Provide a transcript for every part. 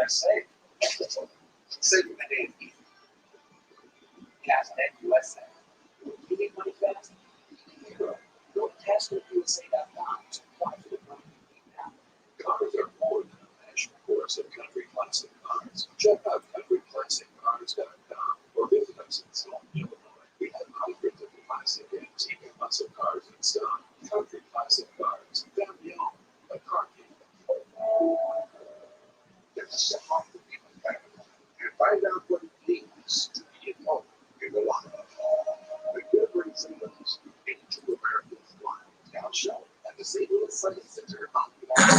I say? Say the name. Cashnet USA. You need money fast? Go to cashnetusa.com to apply for the money you need now. Cars are more than a national course of country classic cars. Check out countryclassiccars.com or visit us in Salem, Illinois. We have hundreds of classic and antique muscle cars in stock. Country Classic Cars. Down beyond a car key. There's a heart to be compatible and find out what it means to be at home in the Lana. The good brings them those into America's wild town show at the St. Louis Sunday Center on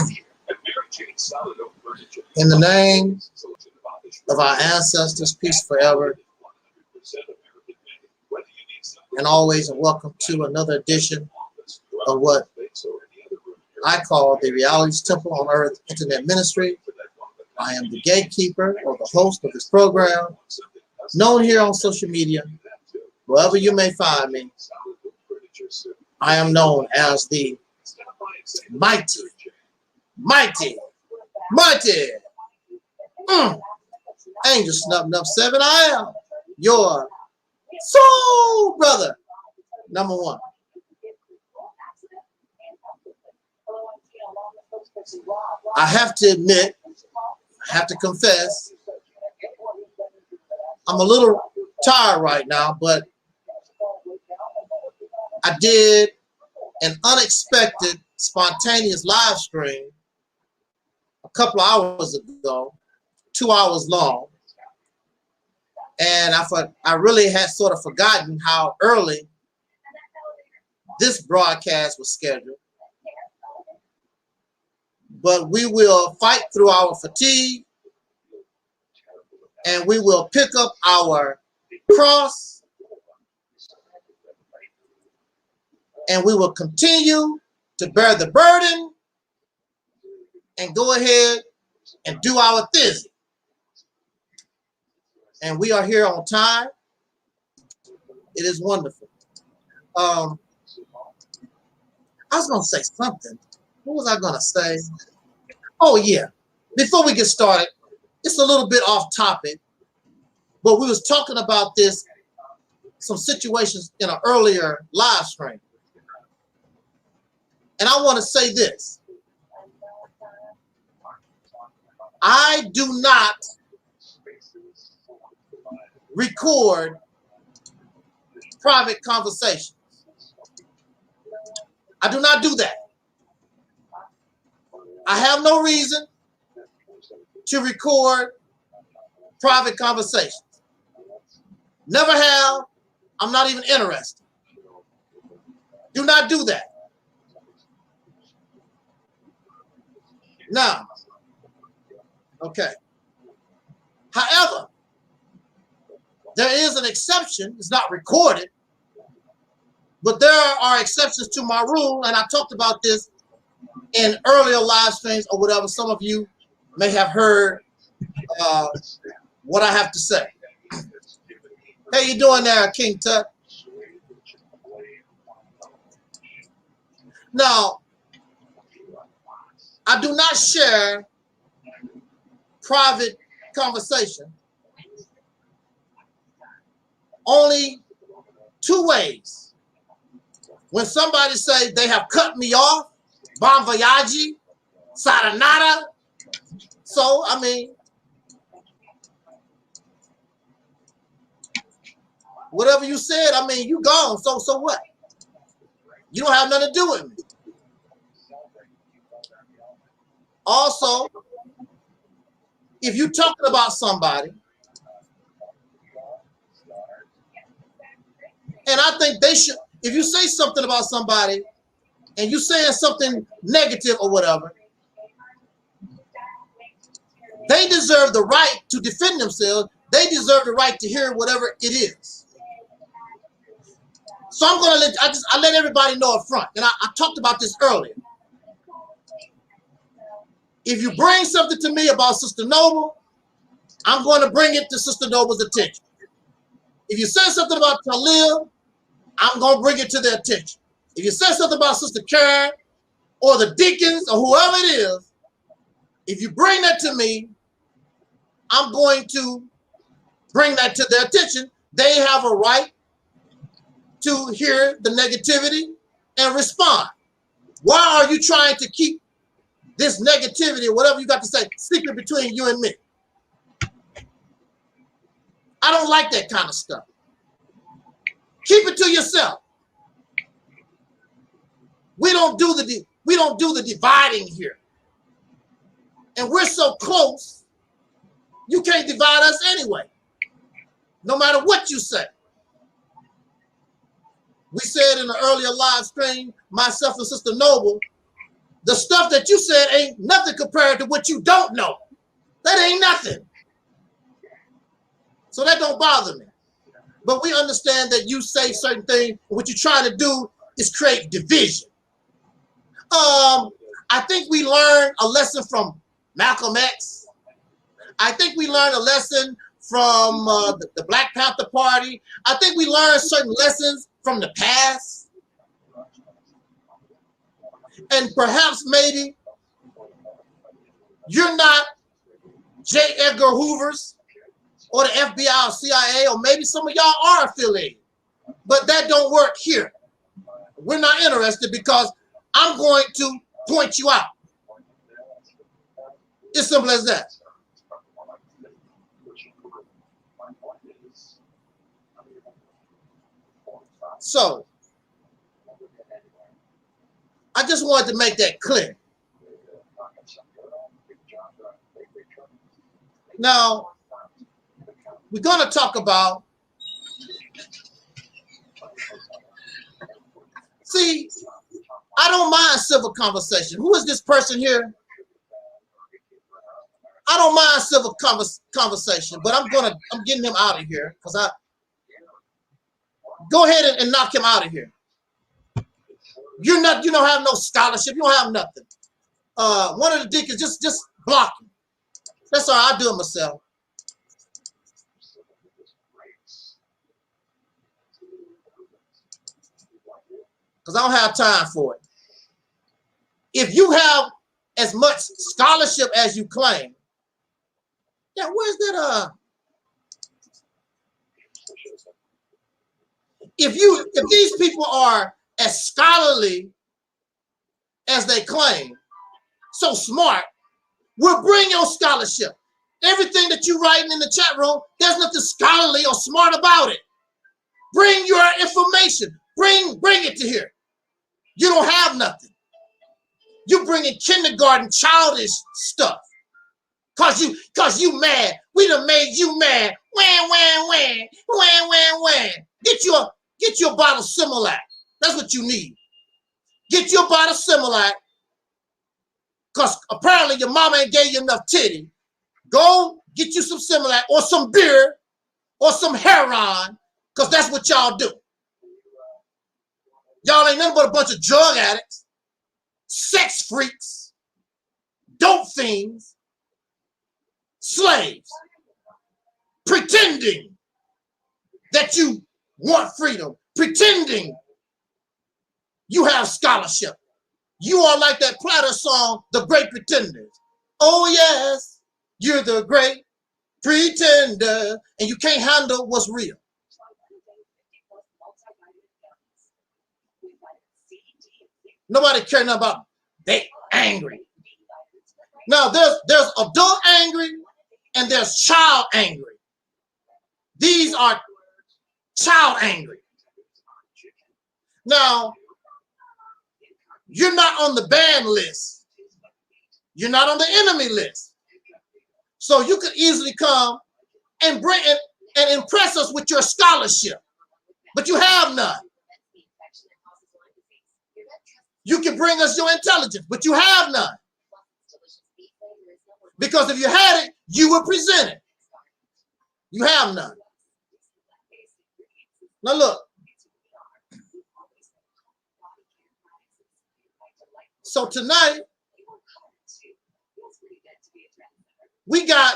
here. And Mary Jane Solid Oak Furniture. In the name of our ancestors, peace forever. And always welcome to another edition of what I call the RealitysTemple on Earth Internet Ministry. I am the gatekeeper or the host of this program, known here on social media, wherever you may find me. I am known as the mighty Angel Snub 7. I am your soul brother, number one. I have to admit, I have to confess, I'm a little tired right now, but I did an unexpected, spontaneous live stream a couple of hours ago, 2 hours long. And I really had sort of forgotten how early this broadcast was scheduled. But we will fight through our fatigue, and we will pick up our cross, and we will continue to bear the burden and go ahead and do our thing. And we are here on time. It is wonderful. I was going to say something. What was I going to say? Oh, yeah. Before we get started, it's a little bit off topic, but we was talking about this, some situations in an earlier live stream. And I want to say this. I do not record private conversations. I do not do that. I have no reason to record private conversations. Never have. I'm not even interested. Do not do that. Now, okay. However, there is an exception. It's not recorded, but there are exceptions to my rule, and I talked about this in earlier live streams or whatever. Some of you may have heard what I have to say. How you doing there, King Tut? Now, I do not share private conversation. Only two ways. When somebody say they have cut me off, bon voyage, saranada. So, I mean, whatever you said, I mean, you gone. So what? You don't have nothing to do with me. Also, if you're talking about somebody, and I think they should, if you say something about somebody and you're saying something negative or whatever, they deserve the right to defend themselves. They deserve the right to hear whatever it is. So I'm gonna I let everybody know up front, and I talked about this earlier. If you bring something to me about Sister Noble, I'm going to bring it to Sister Noble's attention. If you say something about Taalik, I'm going to bring it to their attention. If you say something about Sister Karen or the deacons or whoever it is, if you bring that to me, I'm going to bring that to their attention. They have a right to hear the negativity and respond. Why are you trying to keep this negativity, or whatever you got to say, secret between you and me? I don't like that kind of stuff. Keep it to yourself. We don't do the dividing here. And we're so close, you can't divide us anyway. No matter what you say. We said in the earlier live stream, myself and Sister Noble, the stuff that you said ain't nothing compared to what you don't know. That ain't nothing. So that don't bother me. But we understand that you say certain things, and what you're trying to do is create division. I think we learned a lesson from Malcolm X. I think we learned a lesson from the Black Panther Party. I think we learned certain lessons from the past. And perhaps maybe you're not J. Edgar Hoover's or the FBI or CIA, or maybe some of y'all are affiliated. But that don't work here. We're not interested because I'm going to point you out. It's simple as that. So, I just wanted to make that clear. Now, we're going to talk about, see, I don't mind civil conversation. Who is this person here? I don't mind civil conversation, but I'm getting him out of here because go ahead and knock him out of here. You don't have no scholarship. You don't have nothing. One of the deacons just block him. That's all right. I'll do it myself. Because I don't have time for it. If you have as much scholarship as you claim, yeah, where's that? If these people are as scholarly as they claim, so smart, we'll bring your scholarship. Everything that you writing in the chat room, there's nothing scholarly or smart about it. Bring your information. Bring it to here. You don't have nothing. You bringing kindergarten childish stuff. Cause you mad. We done made you mad. Wham, wham, wham, wham, wham, wham. Get your bottle of Similac. That's what you need. Get your bottle of Similac. Cause apparently your mama ain't gave you enough titty. Go get you some Similac or some beer or some heroin. Cause that's what y'all do. Y'all ain't nothing but a bunch of drug addicts, sex freaks, dope fiends, slaves, pretending that you want freedom, pretending you have scholarship. You are like that Platter song, The Great Pretenders. Oh yes, you're the great pretender, and you can't handle what's real. Nobody cares nothing about they angry. Now there's adult angry and there's child angry. These are child angry. Now, you're not on the ban list. You're not on the enemy list. So you could easily come and bring it and impress us with your scholarship. But you have none. You can bring us your intelligence, but you have none. Because if you had it, you would present it. You have none. Now look. So tonight, we got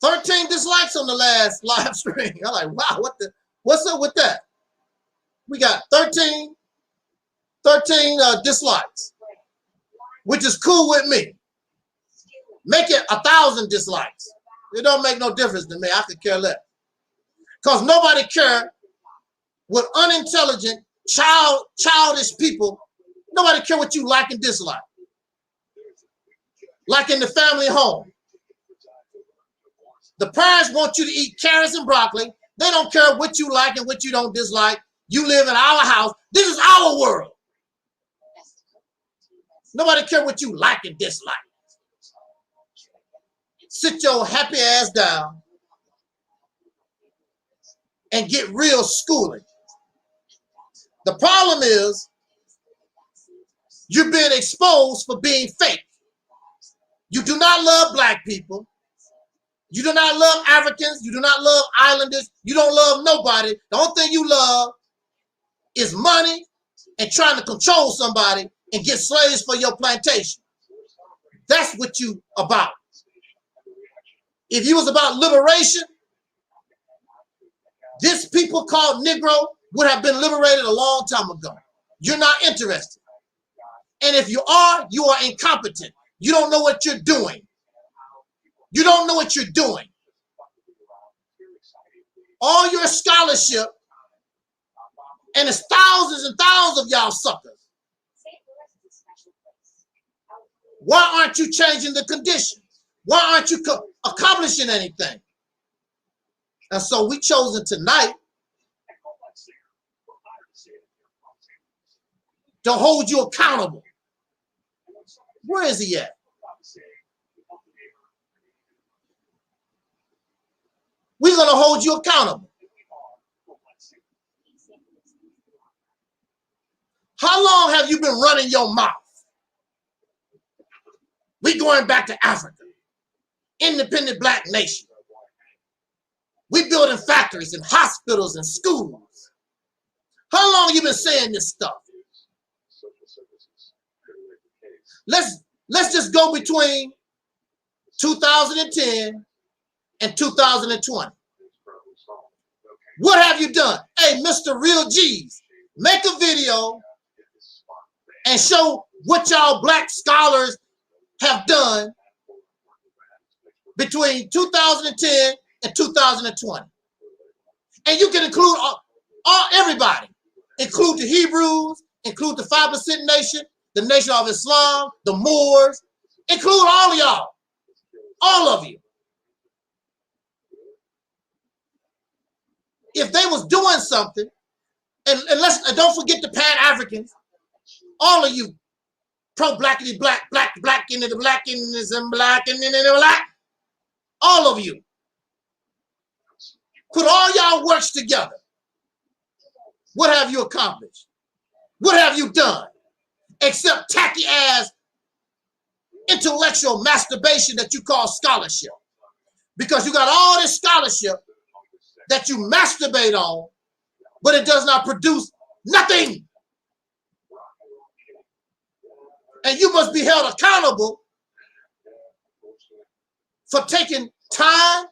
13 dislikes on the last live stream. I'm like, wow, what's up with that? We got 13 dislikes, which is cool with me. Make it 1,000 dislikes. It don't make no difference to me. I could care less. Because nobody care with unintelligent, childish people. Nobody care what you like and dislike. Like in the family home. The parents want you to eat carrots and broccoli. They don't care what you like and what you don't dislike. You live in our house. This is our world. Nobody care what you like and dislike. Sit your happy ass down and get real schooling. The problem is you're being exposed for being fake. You do not love black people. You do not love Africans. You do not love islanders. You don't love nobody. The only thing you love is money and trying to control somebody and get slaves for your plantation. That's what you about. If you was about liberation, this people called Negro would have been liberated a long time ago. You're not interested. And if you are incompetent. You don't know what you're doing. You don't know what you're doing. All your scholarship, and it's thousands and thousands of y'all suckers. Why aren't you changing the conditions? Why aren't you accomplishing anything? And so we chosen tonight to hold you accountable. Where is he at? We're going to hold you accountable. How long have you been running your mouth? We going back to Africa. Independent black nation. We building factories and hospitals and schools. How long have you been saying this stuff? Let's just go between 2010 and 2020. What have you done? Hey, Mr. Real G's, make a video and show what y'all black scholars have done between 2010 and 2020. And you can include everybody. Include the Hebrews, include the 5% nation, the Nation of Islam, the Moors, include all of y'all, all of you. If they was doing something, and don't forget the Pan-Africans, all of you, pro-blackity, black, into the blackinism, black, all of you, put all y'all works together. What have you accomplished? What have you done? Except tacky ass intellectual masturbation that you call scholarship. Because you got all this scholarship that you masturbate on, but it does not produce nothing. And you must be held accountable for taking time,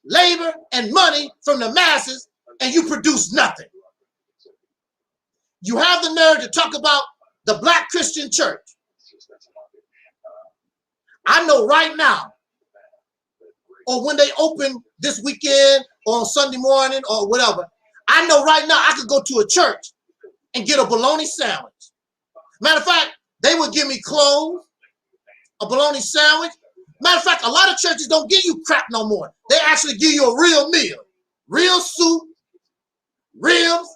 labor, and money from the masses, and you produce nothing. You have the nerve to talk about the Black Christian church. I know right now, or when they open this weekend or on Sunday morning or whatever, I know right now I could go to a church and get a bologna sandwich. Matter of fact, they would give me clothes, a bologna sandwich. Matter of fact, a lot of churches don't give you crap no more. They actually give you a real meal, real soup, ribs.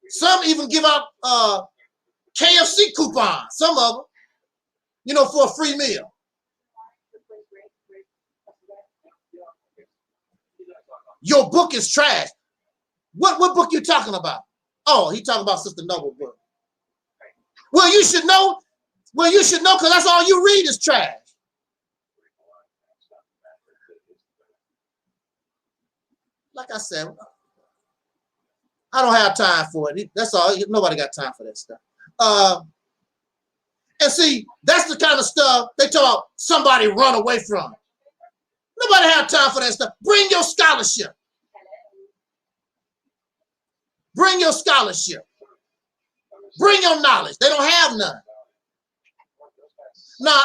Some even give out KFC coupons, some of them, you know, for a free meal. Your book is trash. What book you talking about? Oh, he talking about Sister Noble book. Well, you should know. Well, you should know because that's all you read is trash. Like I said, I don't have time for it. That's all. Nobody got time for that stuff. And see, that's the kind of stuff they talk somebody run away from. Nobody have time for that stuff. Bring your scholarship. Bring your scholarship. Bring your knowledge. They don't have none. No,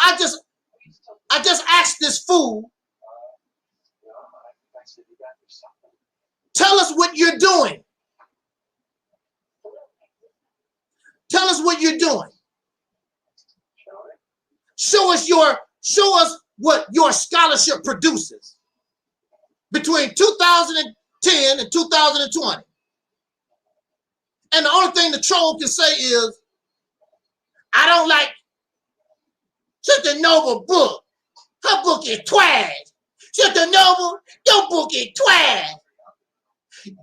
I just asked this fool, tell us what you're doing. Tell us what you're doing. Show us what your scholarship produces between 2010 and 2020. And the only thing the troll can say is, I don't like Sister Noble book. Her book is trash. Sister Noble, your book is trash.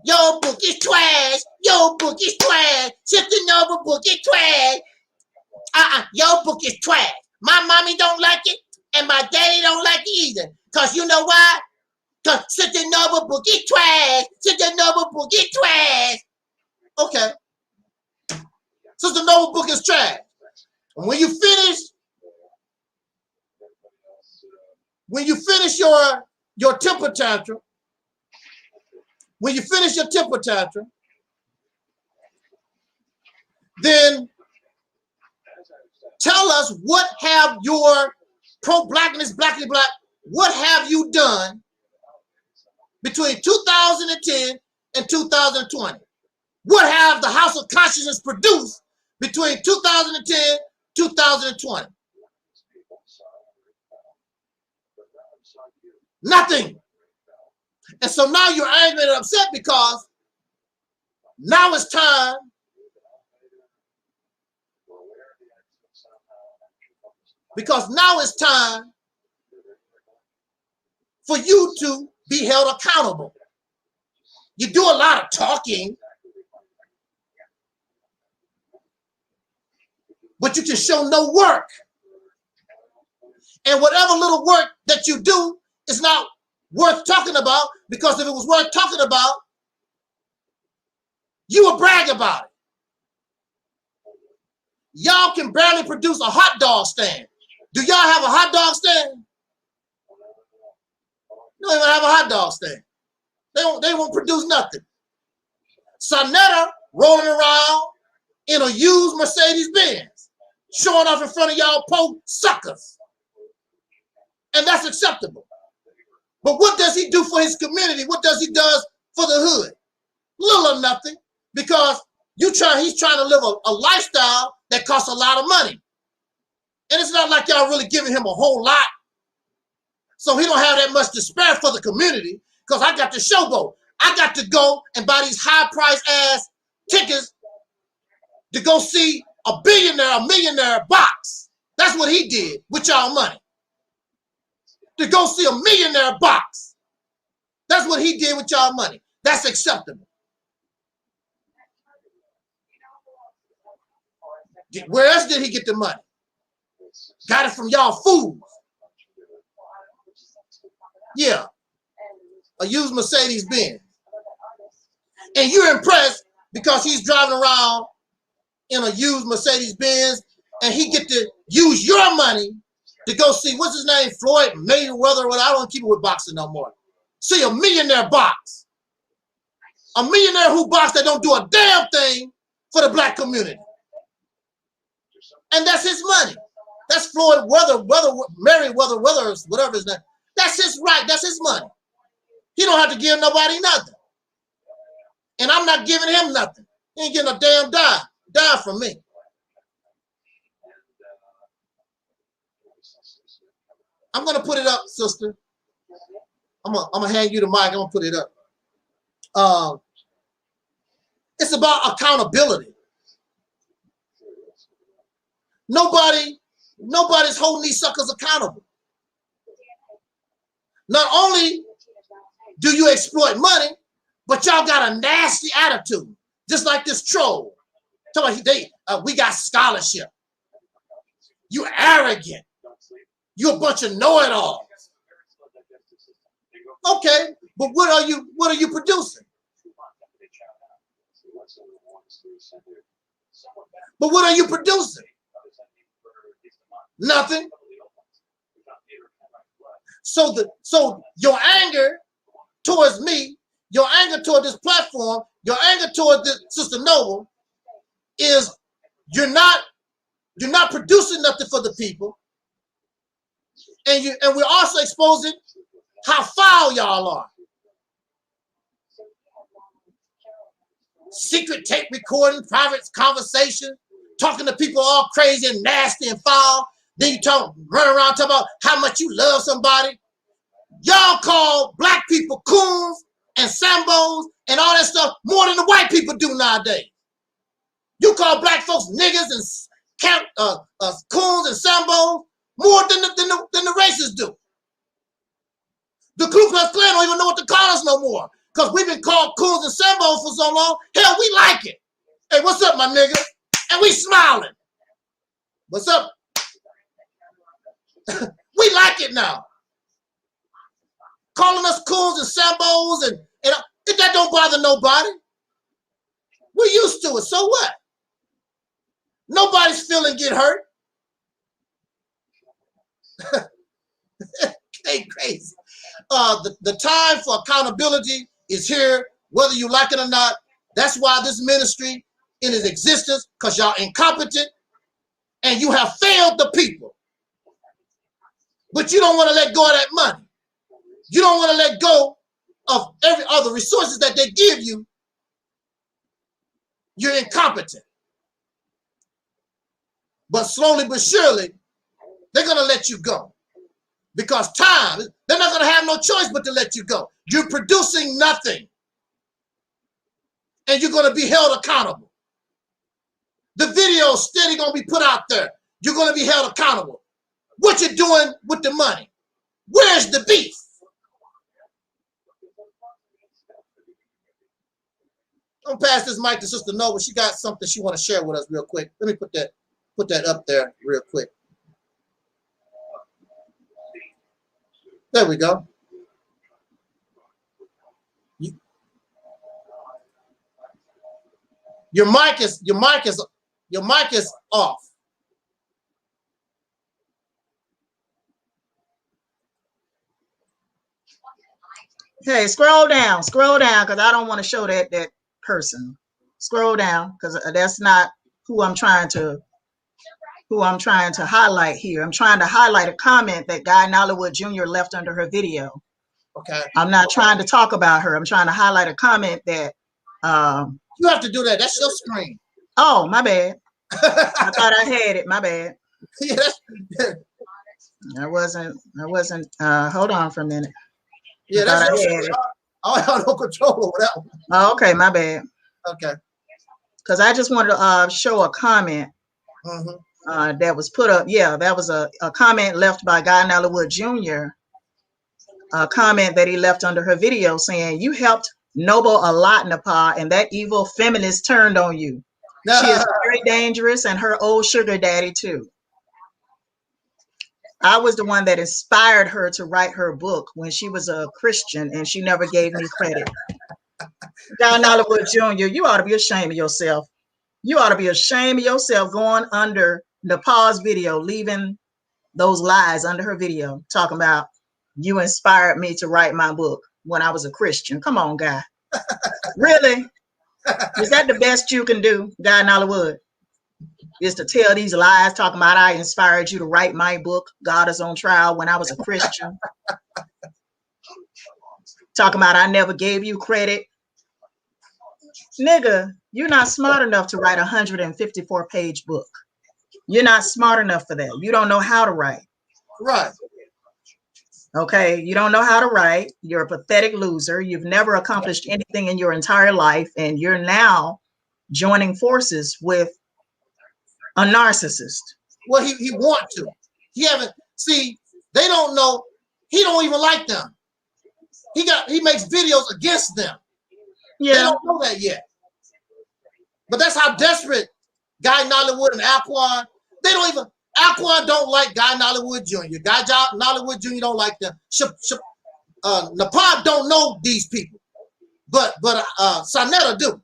Your book is trash. Your book is trash. Sister Noble book is trash. Your book is trash. My mommy don't like it, and my daddy don't like it either. Cause you know why? Cause Sister Noble book is trash. Sister Noble book is trash. Okay. Sister Noble book is trash. And when you finish your temper tantrum, then tell us what have your pro-blackness, blackity black, what have you done between 2010 and 2020? What have the House of Consciousness produced between 2010 and 2020? Nothing. And so now you're angry and upset because now it's time for you to be held accountable. You do a lot of talking, but you can show no work. And whatever little work that you do is not worth talking about, because if it was worth talking about, you would brag about it. Y'all can barely produce a hot dog stand. Do y'all have a hot dog stand? You don't even have a hot dog stand. They won't produce nothing. Sonetta rolling around in a used Mercedes Benz, showing off in front of y'all po suckers. And that's acceptable. But what does he do for his community? What does he do for the hood? Little or nothing, because he's trying to live a lifestyle that costs a lot of money. And it's not like y'all really giving him a whole lot. So he don't have that much to spare for the community, because I got the showboat. I got to go and buy these high-priced ass tickets to go see a millionaire box. That's what he did with y'all money. To go see a millionaire box. That's what he did with y'all money. That's acceptable. Where else did he get the money? Got it from y'all fools. Yeah. A used Mercedes Benz. And you're impressed because he's driving around in a used Mercedes Benz and he get to use your money to go see, what's his name, Floyd Mayweather. I don't keep it with boxing no more. See a millionaire box. A millionaire who box that don't do a damn thing for the black community. And that's his money. That's Floyd Mayweather, whatever his name. That's his right. That's his money. He don't have to give nobody nothing. And I'm not giving him nothing. He ain't getting a damn dime from me. I'm going to put it up, sister. I'm going to hand you the mic. I'm going to put it up. It's about accountability. Nobody's holding these suckers accountable. Not only do you exploit money, but y'all got a nasty attitude, just like this troll. We got scholarship. You arrogant. You a bunch of know-it-alls. Okay, but what are you producing? But what are you producing? Nothing. So your anger towards me, your anger toward this platform, your anger toward this Sister Noble is you're not producing nothing for the people. And we're also exposing how foul y'all are. Secret tape recording, private conversation, talking to people all crazy and nasty and foul. Then you run around talking about how much you love somebody. Y'all call black people coons and sambos and all that stuff more than the white people do nowadays. You call black folks niggas and coons and sambos more than the racists do. The Ku Klux Klan don't even know what to call us no more because we've been called coons and sambos for so long. Hell, we like it. Hey, what's up, my nigga? And we smiling. What's up? We like it now. Calling us coons and sambos and that don't bother nobody. We're used to it. So what? Nobody's feeling get hurt. They crazy. The time for accountability is here, whether you like it or not. That's why this ministry in its existence, because y'all incompetent and you have failed the people. But you don't want to let go of that money. You don't want to let go of every other resources that they give you. You're incompetent. But slowly but surely, they're going to let you go. Because time, they're not going to have no choice but to let you go. You're producing nothing. And you're going to be held accountable. The video's steady going to be put out there. You're going to be held accountable. What you doing with the money? Where's the beef? I'm gonna pass this mic to Sister Nova. She got something she want to share with us real quick. Let me put that up there real quick. There we go. Your mic is off. Hey, scroll down, because I don't want to show that person. Scroll down, because that's not who I'm trying to highlight here. I'm trying to highlight a comment that Guy Nollywood Jr. left under her video. Okay. I'm not trying to talk about her. I'm trying to highlight a comment that you have to do that. That's your screen. Oh, my bad. I thought I had it. My bad. Yeah, I wasn't hold on for a minute. Yeah, that's your screen. I have no control over that one. Oh, okay, my bad. Okay. Because I just wanted to show a comment that was put up. Yeah, that was a comment left by Guy Nollywood Jr. A comment that he left under her video saying, "You helped Noble a lot, Nepal, and that evil feminist turned on you. She is very dangerous, and her old sugar daddy too. I was the one that inspired her to write her book when she was a Christian, and she never gave me credit." Guy Nollywood Jr., you ought to be ashamed of yourself. You ought to be ashamed of yourself going under Nepal's video, leaving those lies under her video, talking about you inspired me to write my book when I was a Christian. Come on, Guy. Really? Is that the best you can do, Guy Nollywood? Is to tell these lies, talking about I inspired you to write my book, God is on Trial, when I was a Christian? Talking about I never gave you credit. Nigga, you're not smart enough to write a 154-page book. You're not smart enough for that. You don't know how to write. Right. Okay, you don't know how to write. You're a pathetic loser. You've never accomplished anything in your entire life, and you're now joining forces with a narcissist. Well, he want to. He haven't. See, they don't know. He don't even like them. He makes videos against them. Yeah. They don't know that yet. But that's how desperate Guy Nollywood and Alquan. They don't even. Alquan don't like Guy Nollywood Jr. Guy Nollywood Jr. don't like them. Nepal don't know these people, but Sanetta do.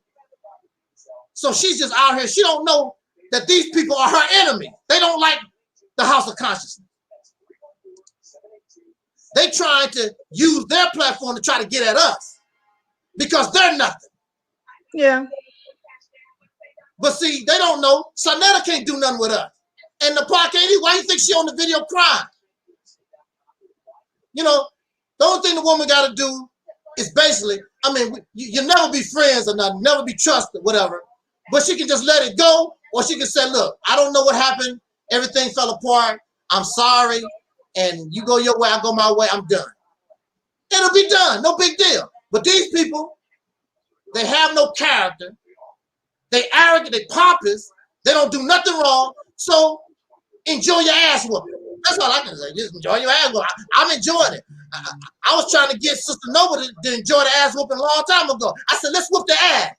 So she's just out here. She don't know that these people are her enemy. They don't like the House of Consciousness. They trying to use their platform to try to get at us because they're nothing. Yeah. But see, they don't know. Sanetta can't do nothing with us. And Nepal can't either. Why do you think she on the video crying? You know, the only thing the woman got to do is basically, I mean, you'll never be friends or nothing, never be trusted, whatever. But she can just let it go, or she can say, look, I don't know what happened. Everything fell apart. I'm sorry. And you go your way, I go my way. I'm done. It'll be done. No big deal. But these people, they have no character. They arrogant, they pompous. They don't do nothing wrong. So enjoy your ass whooping. That's all I can say. Just enjoy your ass whooping. I'm enjoying it. I was trying to get Sister Nova to enjoy the ass whooping a long time ago. I said, let's whoop the ass.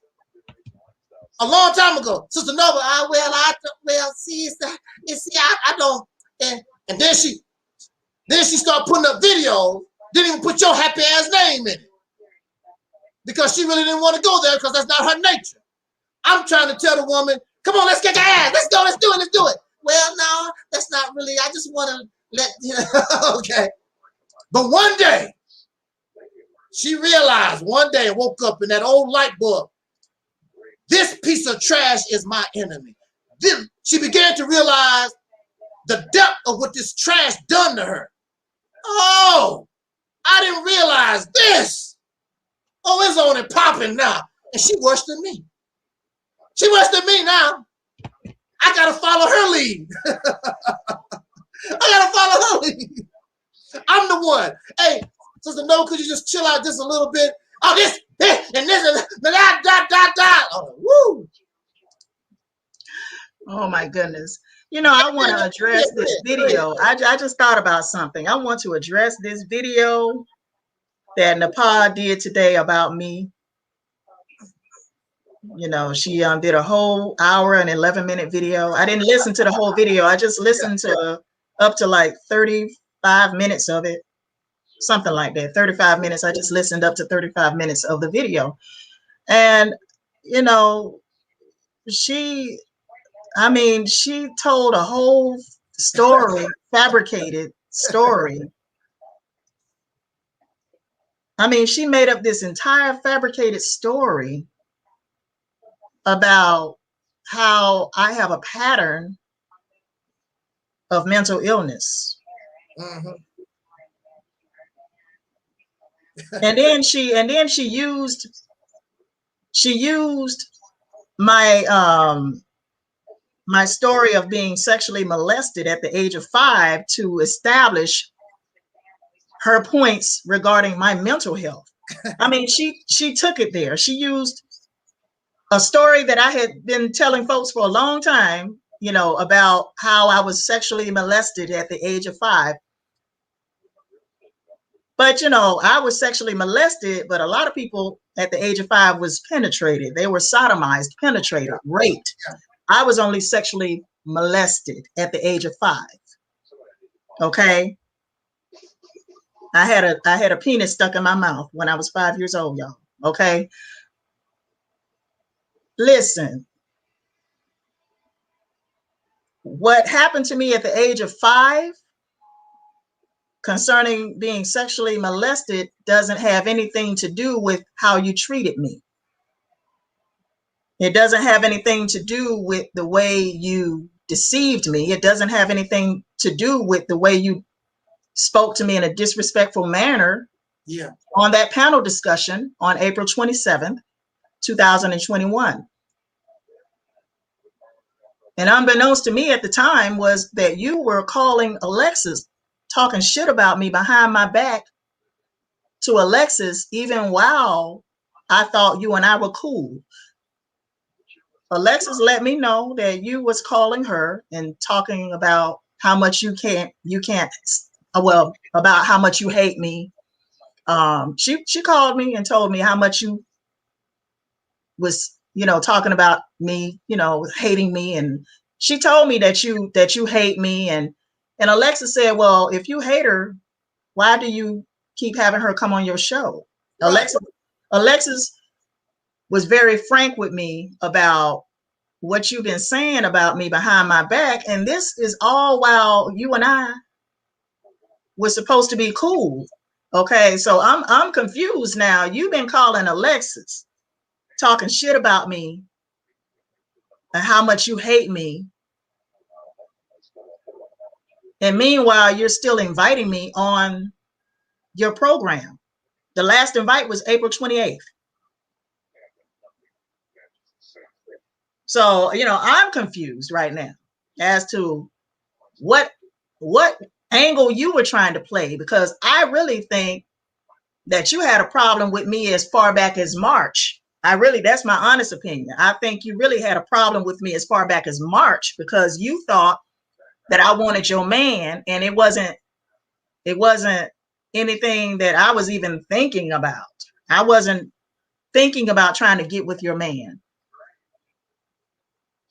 A long time ago. Sister Nova, see, I don't. And then she started putting up videos, didn't even put your happy ass name in it. Because she really didn't want to go there because that's not her nature. I'm trying to tell the woman, come on, let's kick her ass. Let's go, let's do it. Well, no, that's not really, I just want to let, you know, okay. But one day, she realized woke up in that old light bulb, this piece of trash is my enemy. Then she began to realize the depth of what this trash done to her. Oh, I didn't realize this. Oh, it's on and popping now. And she worse than me. She worse than me now. I gotta follow her lead. I gotta follow her lead. I'm the one. Hey, Sister No, could you just chill out just a little bit? Oh, this, and this, and oh, woo. Oh my goodness. You know, I want to address this video. I just thought about something. I want to address this video that Nepal did today about me. You know, she did a whole hour and 11-minute video. I didn't listen to the whole video. I just listened to up to like 35 minutes of it, something like that. 35 minutes. I just listened up to 35 minutes of the video. And, you know, she told a whole story, fabricated story. I mean, she made up this entire fabricated story about how I have a pattern of mental illness. Mm-hmm. And then she used my my story of being sexually molested at the age of 5 to establish her points regarding my mental health. I mean, she took it there. She used a story that I had been telling folks for a long time, you know, about how I was sexually molested at the age of 5. But, you know, I was sexually molested, but a lot of people at the age of 5 was penetrated. They were sodomized, penetrated, raped. I was only sexually molested at the age of 5. Okay. I had a penis stuck in my mouth when I was 5 years old, y'all. Okay. Listen, what happened to me at the age of 5 concerning being sexually molested doesn't have anything to do with how you treated me. It doesn't have anything to do with the way you deceived me. It doesn't have anything to do with the way you spoke to me in a disrespectful manner. Yeah. On that panel discussion on April 27th, 2021. And unbeknownst to me at the time was that you were calling Alexis, talking shit about me behind my back to Alexis, even while I thought you and I were cool. Alexis let me know that you was calling her and talking about how much about how much you hate me. She called me and told me how much you was, you know, talking about me, you know, hating me. And she told me that you hate me. And Alexis said, well, if you hate her, why do you keep having her come on your show? Right. Alexis was very frank with me about what you've been saying about me behind my back. And this is all while you and I were supposed to be cool. Okay, so I'm confused now. You've been calling Alexis, talking shit about me and how much you hate me. And meanwhile, you're still inviting me on your program. The last invite was April 28th. So, you know, I'm confused right now as to what angle you were trying to play, because I really think that you had a problem with me as far back as March. That's my honest opinion. I think you really had a problem with me as far back as March, because you thought that I wanted your man, and it wasn't anything that I was even thinking about. I wasn't thinking about trying to get with your man.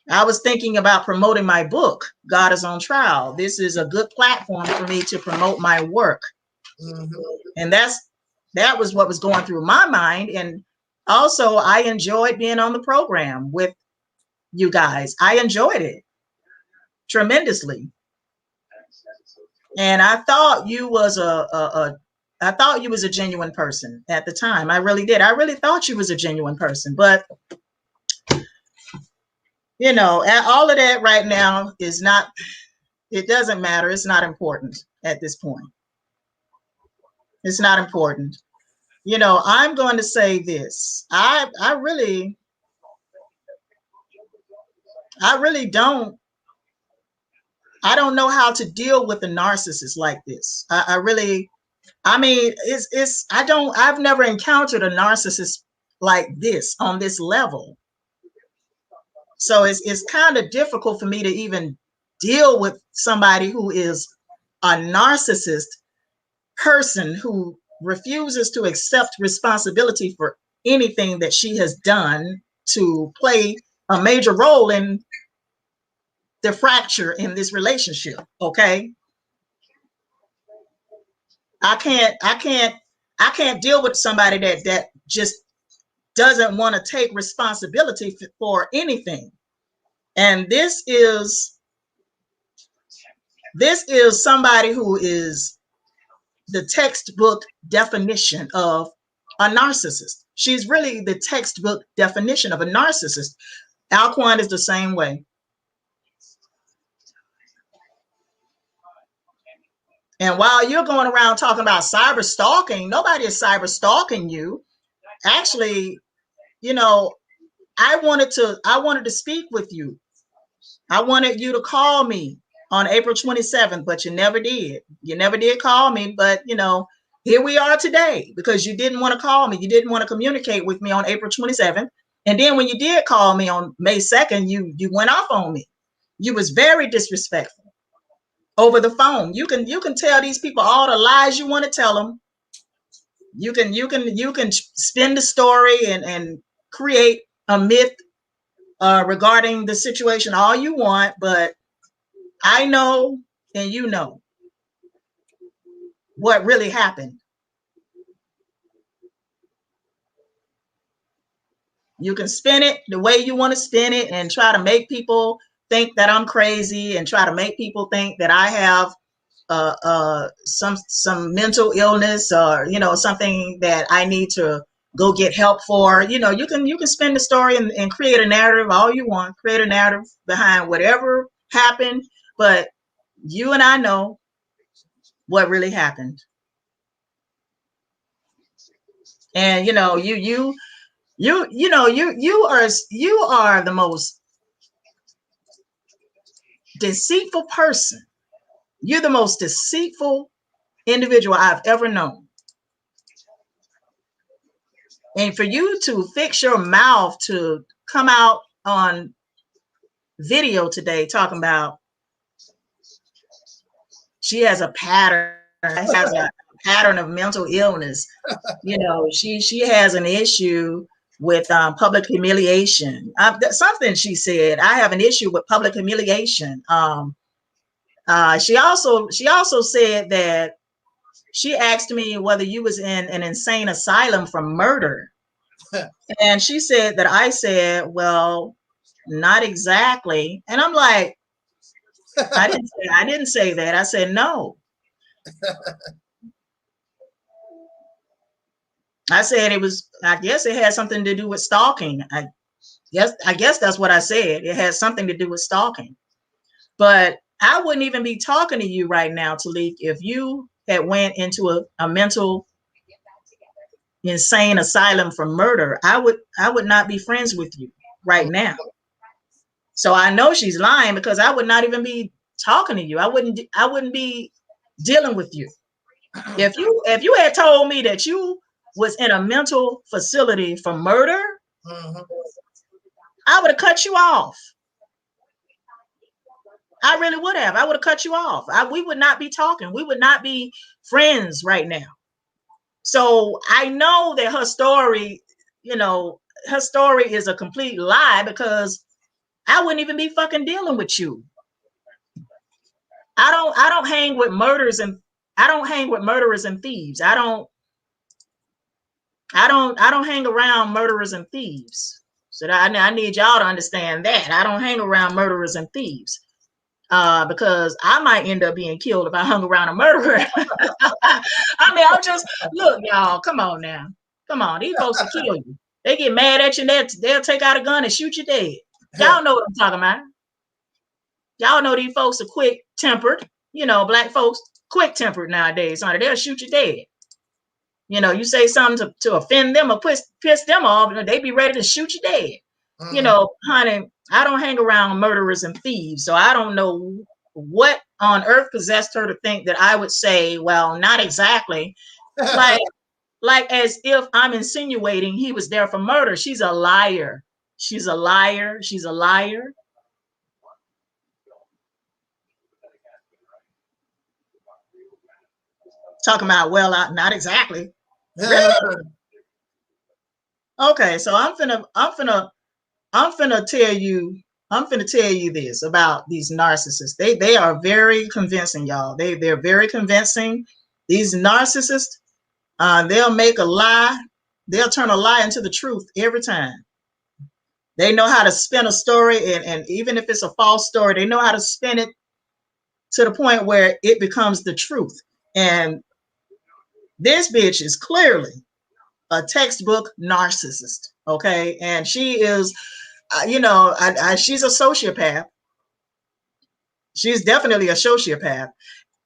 I was thinking about promoting my book, God is on Trial. This is a good platform for me to promote my work. And that was what was going through my mind. And also, I enjoyed being on the program with you guys. I enjoyed it tremendously. And I thought you was a genuine person at the time. I really did. I really thought you was a genuine person. But you know, all of that right now is not, it doesn't matter. It's not important at this point. It's not important. You know, I'm going to say this. I really don't know how to deal with a narcissist like this. I've never encountered a narcissist like this on this level. So it's kind of difficult for me to even deal with somebody who is a narcissist person who refuses to accept responsibility for anything that she has done to play a major role in the fracture in this relationship. Okay. I can't deal with somebody that just doesn't want to take responsibility for anything. And this is somebody who is the textbook definition of a narcissist. She's really the textbook definition of a narcissist. Alquan is the same way. And while you're going around talking about cyber stalking, nobody is cyber stalking you. Actually, you know, I wanted to speak with you. I wanted you to call me on April 27th, but you never did. You never did call me, but you know, here we are today because you didn't want to call me. You didn't want to communicate with me on April 27th. And then when you did call me on May 2nd, you went off on me. You was very disrespectful over the phone. You can tell these people all the lies you want to tell them. You can spin the story and create a myth regarding the situation all you want, but I know and you know what really happened. You can spin it the way you want to spin it and try to make people think that I'm crazy and try to make people think that I have some mental illness or, you know, something that I need to go get help for. You know, you can spin the story and create a narrative all you want, create a narrative behind whatever happened, but you and I know what really happened. And you know, you are the most deceitful person. You're the most deceitful individual I've ever known. And for you to fix your mouth to come out on video today talking about she has a pattern, of mental illness. You know, she has an issue with public humiliation. Something she said, I have an issue with public humiliation. She also said that she asked me whether you was in an insane asylum for murder. And she said that I said, well, not exactly. And I'm like, I didn't say that. I said, no. I said I guess it had something to do with stalking. I guess that's what I said. It has something to do with stalking. But I wouldn't even be talking to you right now, Taalik, if you had went into a mental insane asylum for murder, I would not be friends with you right now. So I know she's lying, because I would not even be talking to you. I wouldn't be dealing with you. If you had told me that you was in a mental facility for murder, I would have cut you off. I really would have. I would have cut you off. We would not be talking. We would not be friends right now. So I know that her story, her story is a complete lie, because I wouldn't even be fucking dealing with you. I don't hang with murderers and thieves. I don't hang around murderers and thieves. So I need y'all to understand that. I don't hang around murderers and thieves. Because I might end up being killed if I hung around a murderer. I mean, look, y'all, come on now. Come on, these folks will kill you. They get mad at you and they'll take out a gun and shoot you dead. Y'all know what I'm talking about. Y'all know these folks are quick-tempered. Black folks, quick-tempered nowadays. Honey, they'll shoot you dead. You say something to offend them or piss them off, and they be ready to shoot you dead. Honey, I don't hang around murderers and thieves, so I don't know what on earth possessed her to think that I would say, well, not exactly. like as if I'm insinuating he was there for murder. She's a liar. She's a liar. She's a liar. Talking about, well, not exactly. Really? Okay, so I'm finna tell you this about these narcissists. They are very convincing, y'all. They're very convincing. These narcissists, they'll make a lie. They'll turn a lie into the truth every time. They know how to spin a story, and even if it's a false story, they know how to spin it to the point where it becomes the truth. And this bitch is clearly a textbook narcissist, okay? And she is, she's a sociopath. She's definitely a sociopath.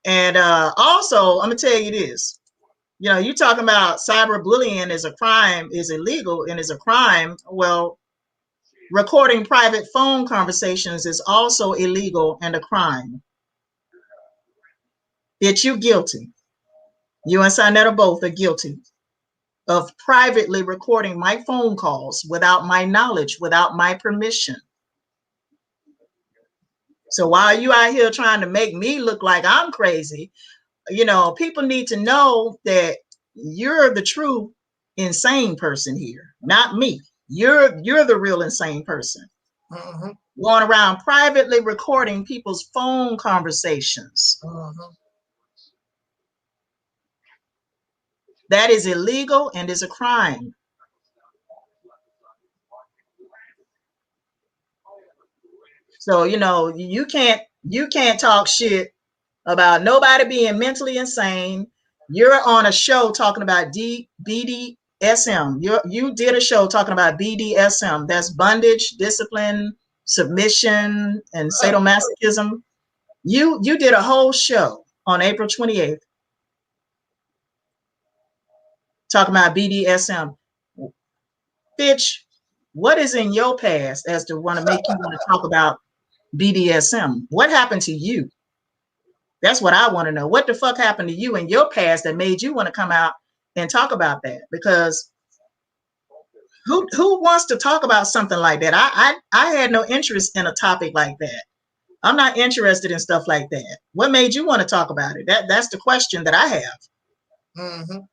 And also, I'm gonna tell you this. You talking about cyberbullying is a crime, is illegal, and is a crime. Well, recording private phone conversations is also illegal and a crime. Bitch, you guilty. You and Sinetta both are guilty of privately recording my phone calls without my knowledge, without my permission. So while you out here trying to make me look like I'm crazy, people need to know that you're the true insane person here, not me. You're the real insane person. Going around privately recording people's phone conversations. That is illegal and is a crime. So, you can't talk shit about nobody being mentally insane. You're on a show talking about BDSM. You did a show talking about BDSM. That's bondage, discipline, submission, and sadomasochism. You did a whole show on April 28th talking about BDSM. Bitch, what is in your past as to want to make you want to talk about BDSM? What happened to you? That's what I want to know. What the fuck happened to you in your past that made you want to come out and talk about that? Because who wants to talk about something like that? I had no interest in a topic like that. I'm not interested in stuff like that. What made you want to talk about it? That's the question that I have.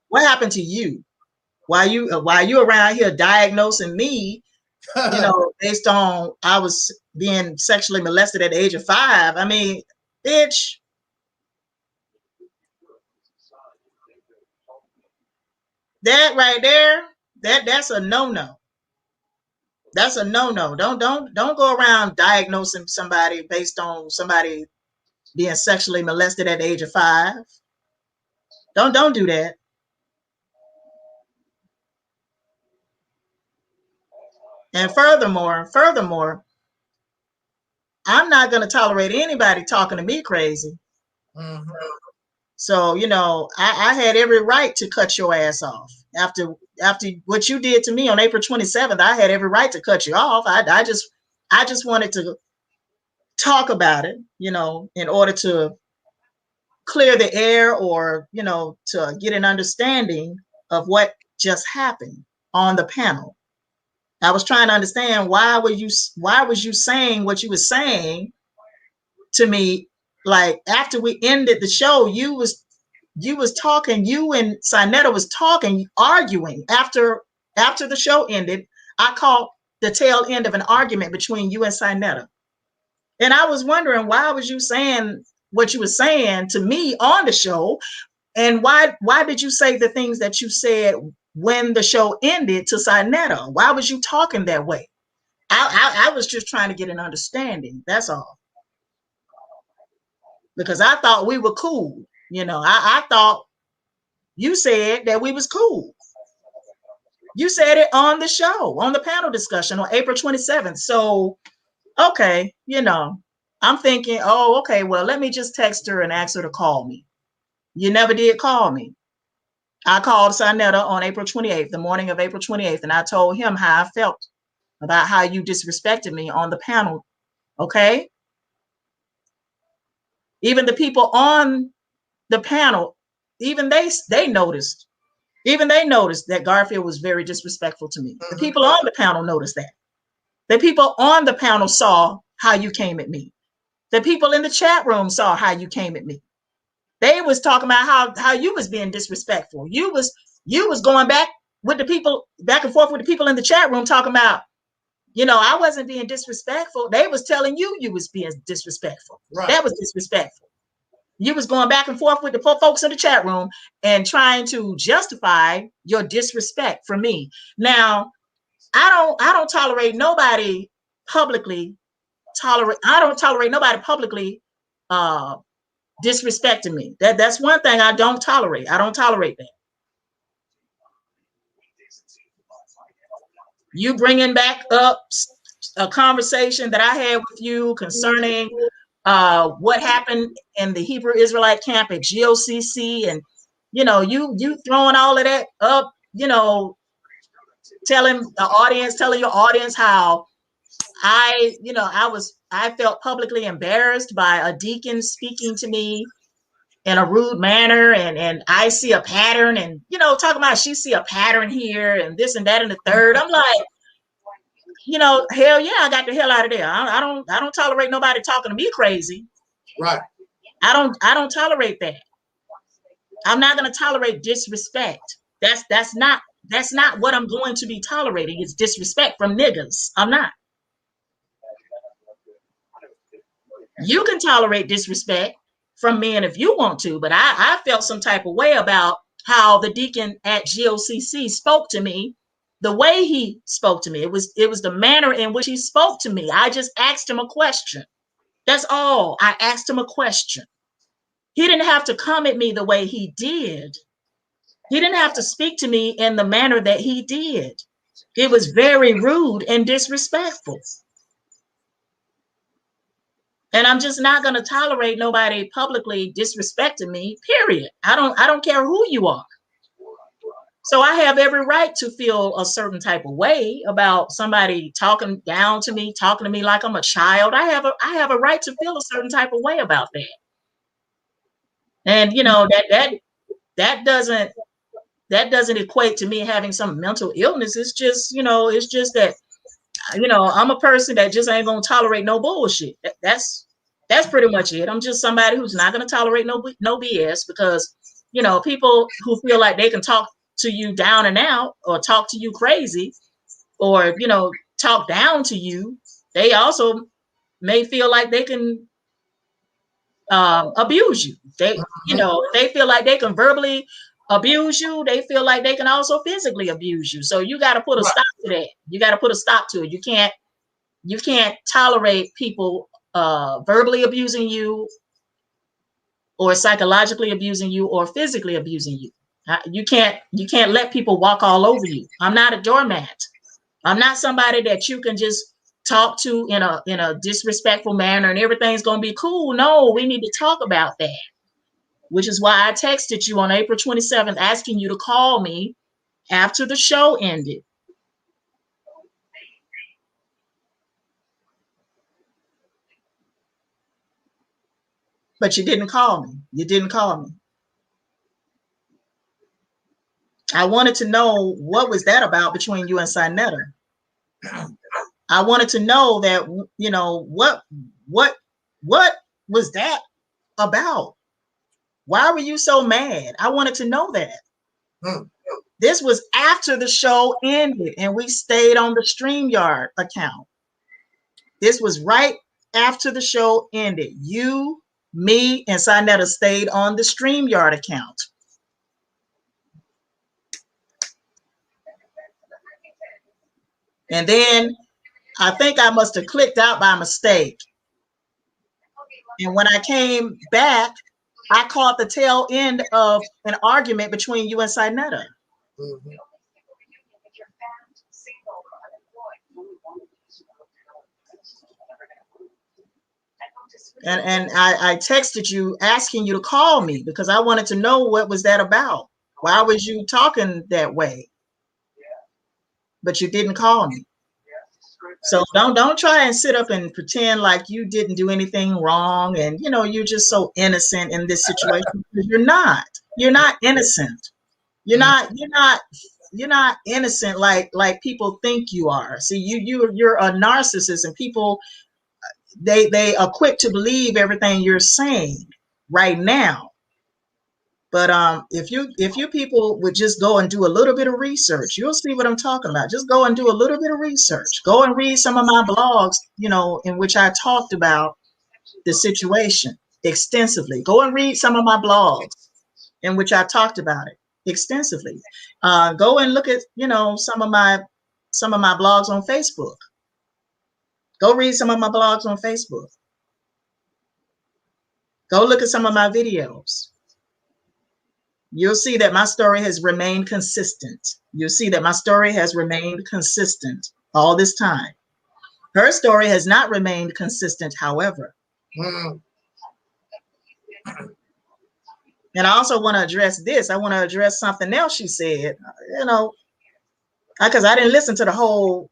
What happened to you? Why you around here diagnosing me, based on I was being sexually molested at the age of 5? I mean, bitch. That right there, that's a no-no. That's a no-no. Don't go around diagnosing somebody based on somebody being sexually molested at the age of 5. Don't do that. And furthermore, I'm not going to tolerate anybody talking to me crazy. So, you know, I had every right to cut your ass off. After what you did to me on April 27th, I had every right to cut you off. I just wanted to talk about it, you know, in order to clear the air, or, you know, to get an understanding of what just happened on the panel. I was trying to understand why was you saying what you were saying to me. Like, after we ended the show, you was talking, you and Sinetta was talking, arguing. After the show ended, I caught the tail end of an argument between you and Sinetta. And I was wondering, why was you saying what you were saying to me on the show? And why did you say the things that you said when the show ended to Sinetta? Why was you talking that way? I was just trying to get an understanding. That's all. Because I thought we were cool. You know, I thought you said that we was cool. You said it on the show, on the panel discussion on April 27th. So, okay, you know, I'm thinking, oh, okay, well, let me just text her and ask her to call me. You never did call me. I called Sinetta on April 28th, the morning of April 28th, and I told him how I felt about how you disrespected me on the panel, okay? Even the people on the panel, even they noticed. Even they noticed that Garfield was very disrespectful to me. The people on the panel noticed that. The people on the panel saw how you came at me. The people in the chat room saw how you came at me. They was talking about how you was being disrespectful. You was going back and forth with the people in the chat room talking about, you know, I wasn't being disrespectful. They was telling you was being disrespectful. Right. That was disrespectful. You was going back and forth with the folks in the chat room and trying to justify your disrespect for me. Now, I don't tolerate nobody publicly. I don't tolerate nobody publicly disrespecting me. That's one thing I don't tolerate. I don't tolerate that. You bringing back up a conversation that I had with you concerning what happened in the Hebrew Israelite camp at GOCC, and you know, you throwing all of that up, you know, telling your audience how I felt publicly embarrassed by a deacon speaking to me in a rude manner, and I see a pattern, and you know, talking about she see a pattern here and this and that and the third. I'm like, you know, hell yeah, I got the hell out of there. I don't tolerate nobody talking to me crazy. Right. I don't tolerate that. I'm not going to tolerate disrespect. That's not what I'm going to be tolerating. It's disrespect from niggas. I'm not. You can tolerate disrespect from men if you want to, but I felt some type of way about how the deacon at GOCC spoke to me. The way he spoke to me, it was the manner in which he spoke to me. I just asked him a question. That's all. I asked him a question. He didn't have to come at me the way he did. He didn't have to speak to me in the manner that he did. It was very rude and disrespectful. And I'm just not going to tolerate nobody publicly disrespecting me, period. I don't care who you are. So I have every right to feel a certain type of way about somebody talking down to me, talking to me like I'm a child. I have a right to feel a certain type of way about that. And you know, that doesn't equate to me having some mental illness. It's just, you know, that, you know, I'm a person that just ain't gonna tolerate no bullshit. That's pretty much it. I'm just somebody who's not gonna tolerate no BS, because, you know, people who feel like they can talk to you down and out, or talk to you crazy, or, you know, talk down to you, they also may feel like they can abuse you. They, you know, they feel like they can verbally abuse you. They feel like they can also physically abuse you. So you got to put a stop to that. You got to put a stop to it. You can't tolerate people verbally abusing you, or psychologically abusing you, or physically abusing you. You can't let people walk all over you. I'm not a doormat. I'm not somebody that you can just talk to in a disrespectful manner and everything's going to be cool. No, we need to talk about that. which is why I texted you on April 27th asking you to call me after the show ended. But you didn't call me. You didn't call me. I wanted to know what was that about between you and Sinetta. I wanted to know that, you know, what was that about? Why were you so mad? I wanted to know that. This was after the show ended and we stayed on the StreamYard account. This was right after the show ended. You, me, and Sinetta stayed on the StreamYard account. And then I think I must have clicked out by mistake. And when I came back, I caught the tail end of an argument between you and Sinetta. And I texted you asking you to call me because I wanted to know what was that about. Why was you talking that way? But you didn't call me. So don't try and sit up and pretend like you didn't do anything wrong and you know you're just so innocent in this situation. You're not. You're not innocent. You're not innocent like people think you are. See, you're a narcissist and people they are quick to believe everything you're saying right now. But if you people would just go and do a little bit of research, you'll see what I'm talking about. Just go and do a little bit of research. Go and read some of my blogs, you know, in which I talked about the situation extensively. Go and read some of my blogs in which I talked about it extensively. Go and look at, you know, some of my blogs on Facebook. Go read some of my blogs on Facebook. Go look at some of my videos. You'll see that my story has remained consistent. You'll see that my story has remained consistent all this time. Her story has not remained consistent, however. And I also want to address this. I want to address something else she said, you know, because I didn't listen to the whole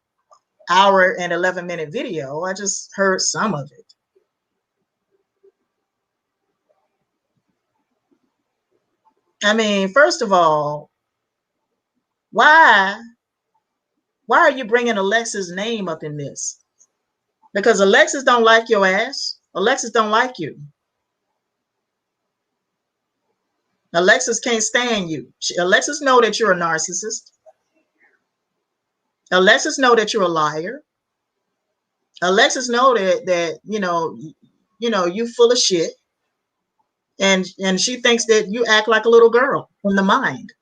hour and 11-minute video. I just heard some of it. I mean, first of all, why are you bringing Alexa's name up in this? Because Alexis don't like your ass. Alexis don't like you. Alexis can't stand you. Alexis know that you're a narcissist. Alexis know that you're a liar. Alexis know that you know you full of shit. And she thinks that you act like a little girl in the mind.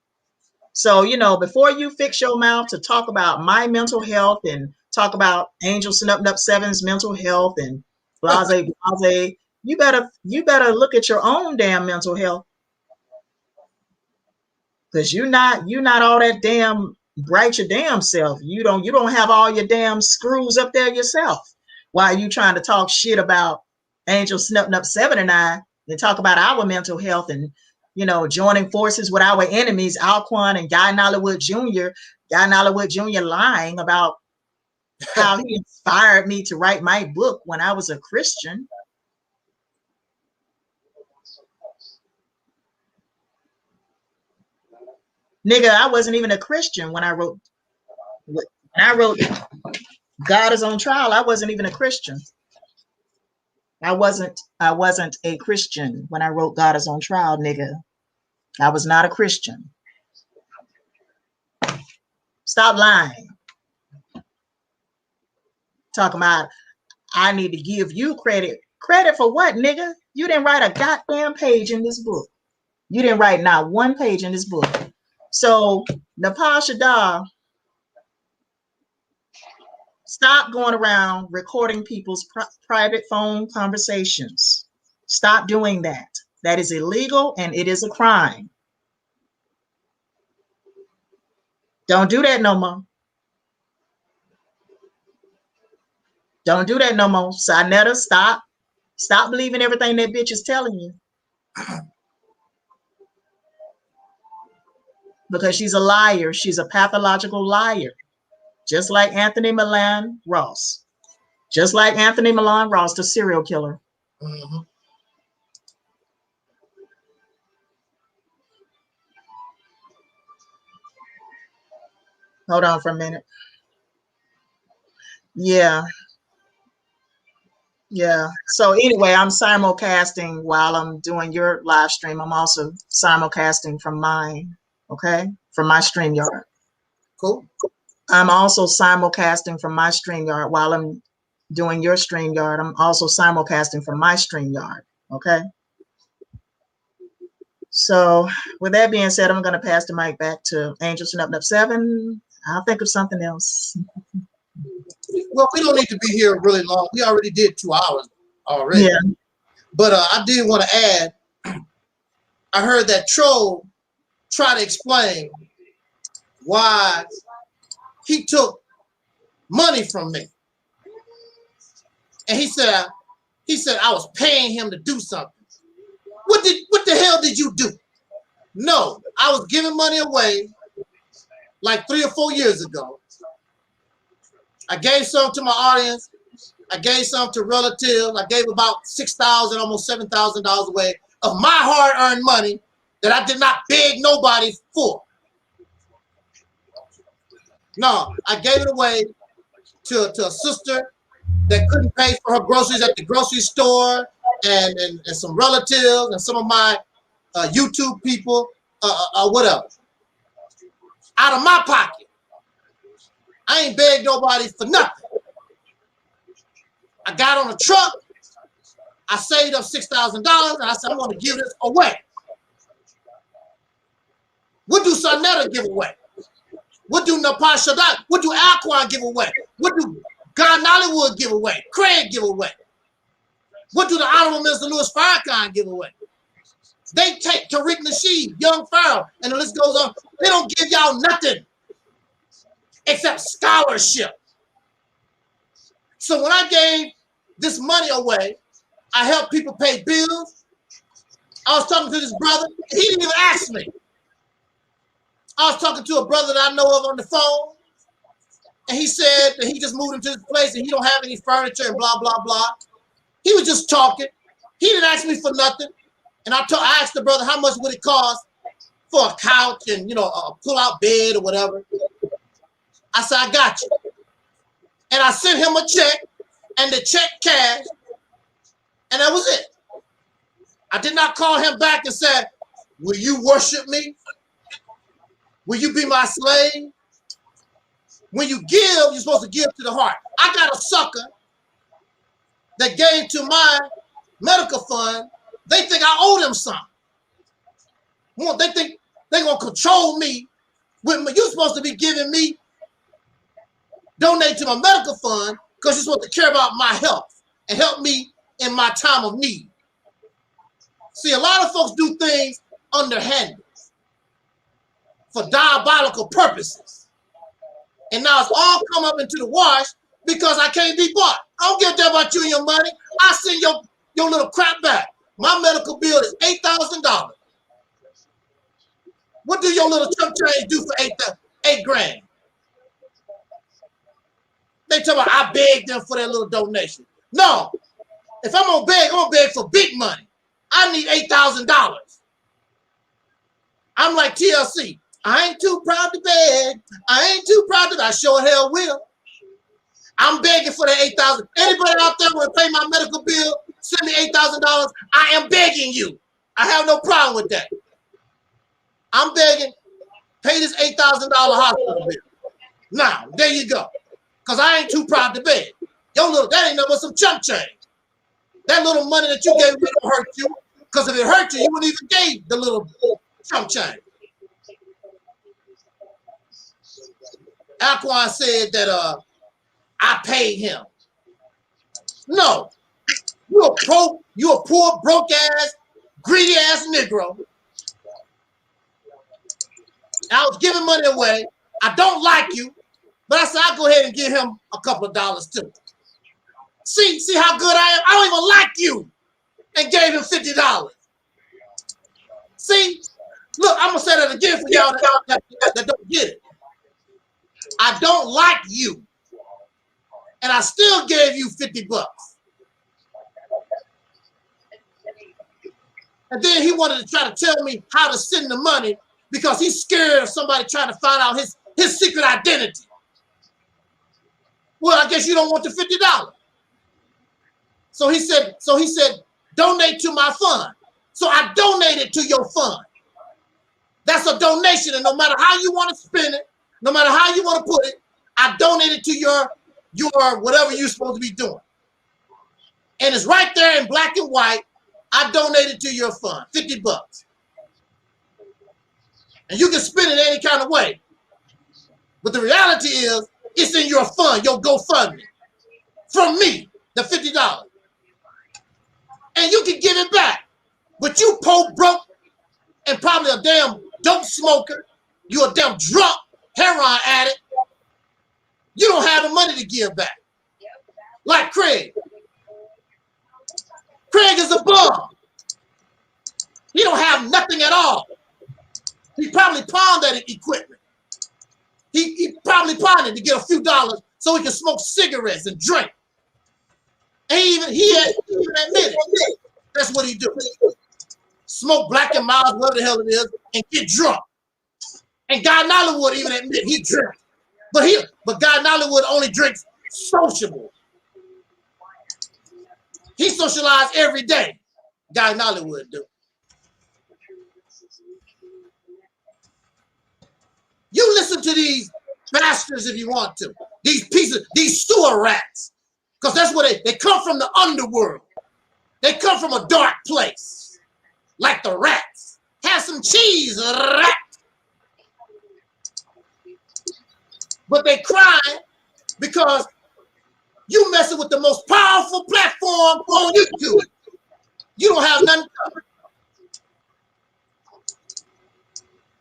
So, you know, before you fix your mouth to talk about my mental health and talk about Angel Snup 7's mental health and blase, you better look at your own damn mental health. Because you're not all that damn bright your damn self. You don't have all your damn screws up there yourself. While you trying to talk shit about Angel Snup 7 and I, and talk about our mental health and, you know, joining forces with our enemies, Alquan and Guy Nollywood Jr. Guy Nollywood Jr. lying about how he inspired me to write my book when I was a Christian. Nigga, I wasn't even a Christian when I wrote God is on Trial. I wasn't even a Christian. I wasn't a Christian when I wrote God is on Trial, nigga. I was not a Christian. Stop lying. Talking about I need to give you credit. Credit for what, nigga? You didn't write a goddamn page in this book. You didn't write not one page in this book. So, Nepal Shadar, stop going around recording people's private phone conversations. Stop doing that. That is illegal and it is a crime. Don't do that no more. Don't do that no more. Sinetta, stop. Stop believing everything that bitch is telling you. because she's a liar. She's a pathological liar, just like Anthony Milan Ross. Just like Anthony Milan Ross, the serial killer. Mm-hmm. Hold on for a minute. Yeah. Yeah. So anyway, I'm simulcasting while I'm doing your live stream. I'm also simulcasting from mine, okay? From my StreamYard. Cool. I'm also simulcasting from my StreamYard while I'm doing your StreamYard. I'm also simulcasting from my StreamYard, okay? So with that being said, I'm going to pass the mic back to Angels and Up 7. I'll think of something else. Well, we don't need to be here really long. We already did 2 hours already. Yeah. But I did want to add, I heard that troll try to explain why he took money from me. And he said I was paying him to do something. What the hell did you do? No, I was giving money away like 3 or 4 years ago. I gave some to my audience. I gave some to relatives. I gave about $6,000, almost $7,000 away of my hard-earned money that I did not beg nobody for. No, I gave it away to a sister that couldn't pay for her groceries at the grocery store, and some relatives and some of my YouTube people, whatever. Out of my pocket. I ain't begged nobody for nothing. I got on a truck. I saved up $6,000, and I said, I'm going to give this away. What do Sonetta give away? What do Napasha Shaddai? What do Alquan give away? What do God Nollywood give away? Craig give away? What do the Honorable Minister Louis Farrakhan give away? They take Tariq Nasheed, Young Pharaoh, and the list goes on. They don't give y'all nothing except scholarship. So when I gave this money away, I helped people pay bills. I was talking to this brother. He didn't even ask me. I was talking to a brother that I know of on the phone, and he said that he just moved into this place and he don't have any furniture and blah, blah, blah. He was just talking. He didn't ask me for nothing. And I asked the brother how much would it cost for a couch and, a pull-out bed or whatever. I said, I got you. And I sent him a check, and the check cashed, and that was it. I did not call him back and say, will you worship me? Will you be my slave? When you give, you're supposed to give to the heart. I got a sucker that gave to my medical fund. They think I owe them something. They think they're going to control me. You're supposed to be giving me, donate to my medical fund, because you're supposed to care about my health and help me in my time of need. See, a lot of folks do things underhanded for diabolical purposes. And now it's all come up into the wash because I can't be bought. I don't give a damn about you and your money. I send your little crap back. My medical bill is $8,000. What do your little chump change do for $8 grand? They tell me I begged them for that little donation. No, if I'm gonna beg for big money. I need $8,000. I'm like TLC. I ain't too proud to beg. I ain't too proud to. I sure hell will. I'm begging for the $8,000. Anybody out there want to pay my medical bill? Send me $8,000. I am begging you. I have no problem with that. I'm begging. Pay this $8,000 hospital bill. Now, there you go. Because I ain't too proud to beg. That ain't nothing but some chump change. That little money that you gave me don't hurt you. Because if it hurt you, you wouldn't even give the little chump change. Alquan said that I paid him. No. You a poor, broke ass, greedy ass Negro. I was giving money away. I don't like you, but I said I'll go ahead and give him a couple of dollars too. See how good I am? I don't even like you, and gave him $50. See, Look, I'm gonna say that again for y'all that don't get it. I don't like you, and I still gave you $50. And then he wanted to try to tell me how to send the money because he's scared of somebody trying to find out his secret identity. Well, I guess you don't want the $50. So he said, donate to my fund. So I donated to your fund. That's a donation, and no matter how you want to spend it, no matter how you want to put it, I donated to your whatever you're supposed to be doing. And it's right there in black and white. I donated to your fund, $50. And you can spend it any kind of way. But the reality is, it's in your fund, your GoFundMe. From me, the $50. And you can give it back. But you poor broke and probably a damn dope smoker. You a damn drunk heroin addict. You don't have the money to give back. Like Craig. Craig is a bum. He don't have nothing at all. He probably pawned that equipment. He probably pawned it to get a few dollars so he can smoke cigarettes and drink. And he even admitted that's what he do. Smoke Black and Miles, whatever the hell it is, and get drunk. And Guy Nollywood even admit he drinks. But Guy Nollywood only drinks sociable. He socialized every day. Guy Nollywood do. You listen to these bastards if you want to. These pieces, these sewer rats. Because that's what they come from the underworld. They come from a dark place. Like the rats. Have some cheese, rat. But they cry because you messing with the most powerful platform on YouTube. You don't have nothing covered.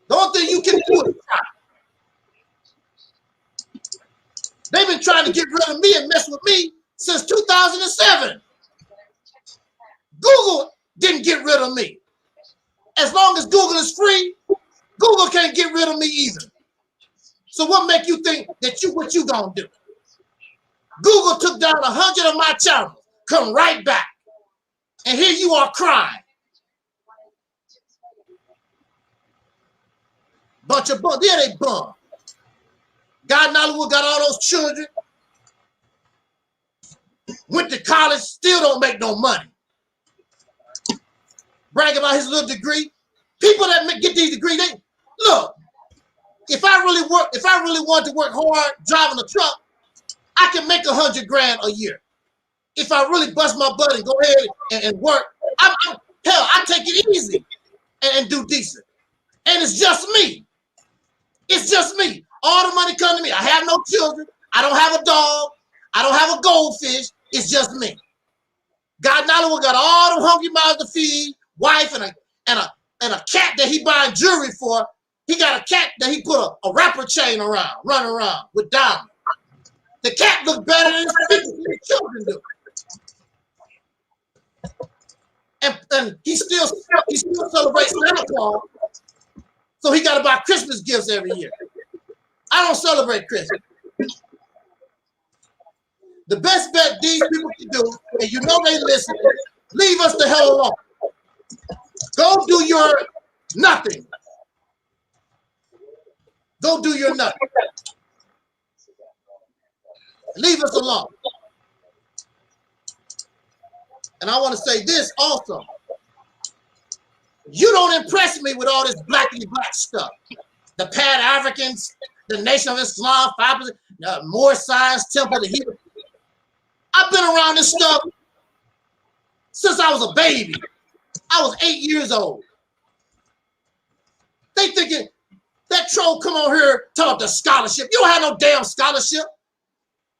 The only thing you can do is cry. They've been trying to get rid of me and mess with me since 2007. Google didn't get rid of me. As long as Google is free, Google can't get rid of me either. So what make you think that what you gonna do? Google took down 100 of my channels, come right back. And here you are crying. Bunch of bums, yeah, they bum. God Nollywood got all those children. Went to college, still don't make no money. Brag about his little degree. People that get these degrees, they look. If I really wanted to work hard driving a truck, I can make $100 grand a year. If I really bust my butt and go ahead and work, hell, I take it easy and do decent. And it's just me. It's just me. All the money comes to me. I have no children. I don't have a dog. I don't have a goldfish. It's just me. God Nollywood got all the hungry mouths to feed, wife and a cat that he buying jewelry for. He got a cat that he put a rapper chain around, running around with diamonds. The cat look better than his children do. And he still celebrates Santa Claus, so he got to buy Christmas gifts every year. I don't celebrate Christmas. The best bet these people can do, and you know they listen, leave us the hell alone. Go do your nothing. Go do your nothing. Leave us alone. And I want to say this also. You don't impress me with all this blackity black stuff. The Pan-Africans, the Nation of Islam, 5%, more science, temple, the Hebrew. I've been around this stuff since I was a baby. I was 8 years old. They thinking that troll come on here talking about the scholarship. You don't have no damn scholarship.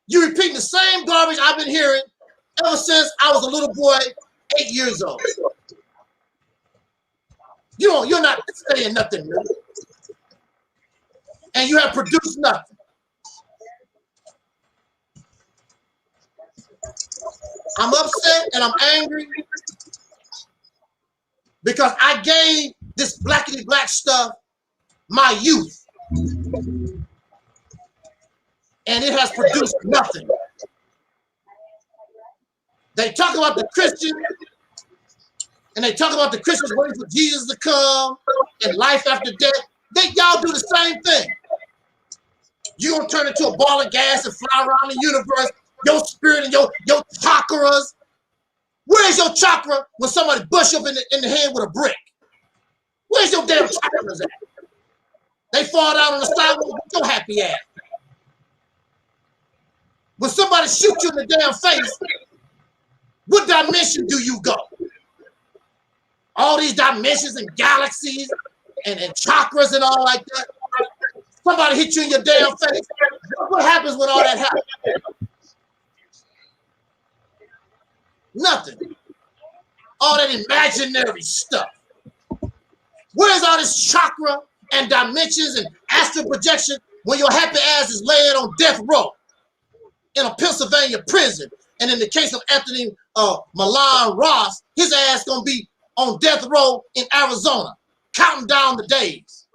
You repeating the same garbage I've been hearing ever since I was a little boy, 8 years old. You're not saying nothing new. And you have produced nothing. I'm upset and I'm angry because I gave this blackity black stuff my youth. And it has produced nothing. They talk about the Christian, and they talk about the Christians waiting for Jesus to come and life after death. Y'all do the same thing. You're going to turn into a ball of gas and fly around the universe, your spirit and your chakras. Where's your chakra when somebody bush you up in the head with a brick? Where's your damn chakras at? They fall down on the sidewalk with your happy ass. When somebody shoots you in the damn face, what dimension do you go? All these dimensions and galaxies and chakras and all like that. Somebody hit you in your damn face. What happens when all that happens? Nothing. All that imaginary stuff. Where's all this chakra and dimensions and astral projection when your happy ass is laying on death row in a Pennsylvania prison? And in the case of Anthony Milan Ross, his ass gonna be on death row in Arizona, counting down the days.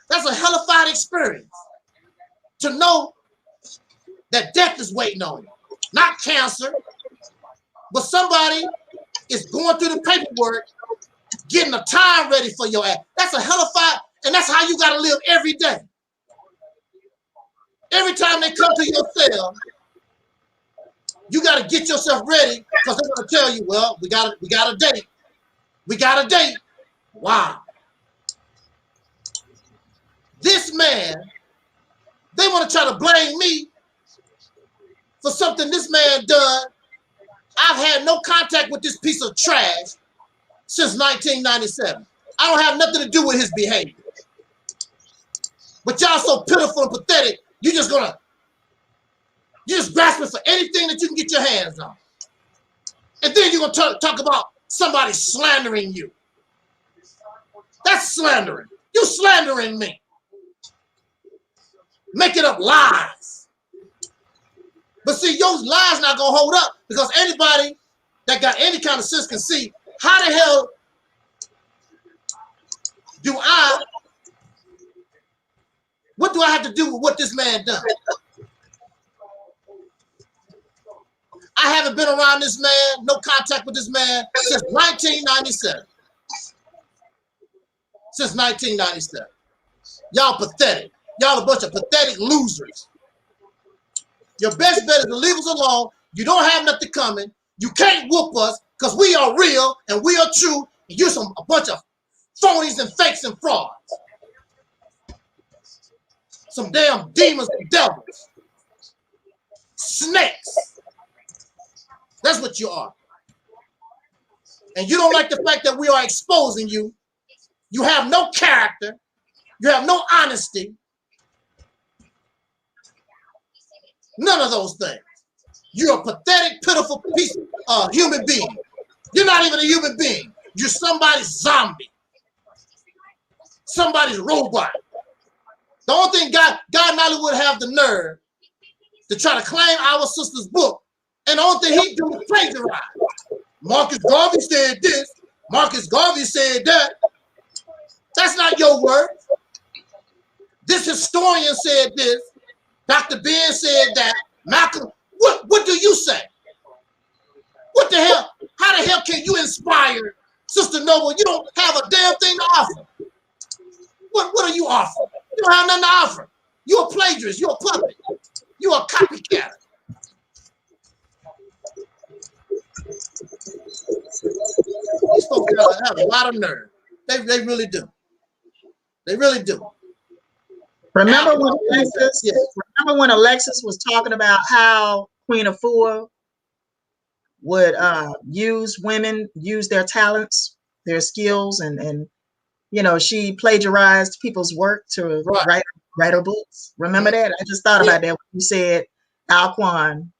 That's a hellified experience to know that death is waiting on you. Not cancer, but somebody is going through the paperwork, getting the time ready for your ass. That's a hellified, and that's how you gotta live every day. Every time they come to your cell, you gotta get yourself ready because they're gonna tell you, well, we got a date. We got a date. Wow. This man, they want to try to blame me for something this man done. I've had no contact with this piece of trash since 1997. I don't have nothing to do with his behavior. But y'all so pitiful and pathetic, you just grasping for anything that you can get your hands on. And then you're gonna talk about somebody slandering you. That's slandering. You slandering me. Making up lies. But see, your lies not gonna hold up because anybody that got any kind of sense can see how the hell what do I have to do with what this man done? I haven't been around this man, no contact with this man since 1997. Since 1997. Y'all pathetic. Y'all a bunch of pathetic losers. Your best bet is to leave us alone. You don't have nothing coming. You can't whoop us because we are real and we are true. And you're a bunch of phonies and fakes and frauds. Some damn demons and devils. Snakes. That's what you are. And you don't like the fact that we are exposing you. You have no character. You have no honesty. None of those things. You're a pathetic, pitiful piece of human being. You're not even a human being. You're somebody's zombie. Somebody's robot. The only thing God Nolly would have the nerve to try to claim our sister's book, and the only thing he do is plagiarize. Marcus Garvey said this. Marcus Garvey said that. That's not your word. This historian said this. Dr. Ben said that. Malcolm, what do you say? What the hell? How the hell can you inspire Sister Noble? You don't have a damn thing to offer. What are you offering? You don't have nothing to offer. You're a plagiarist. You're a puppet. You're a copycat. These folks have a lot of nerve. They really do. They really do. Remember when Alexis was talking about how Queen Afua would use women, use their talents, their skills, and you know, she plagiarized people's work to write her books. Remember that? I just thought about that when you said Alquan,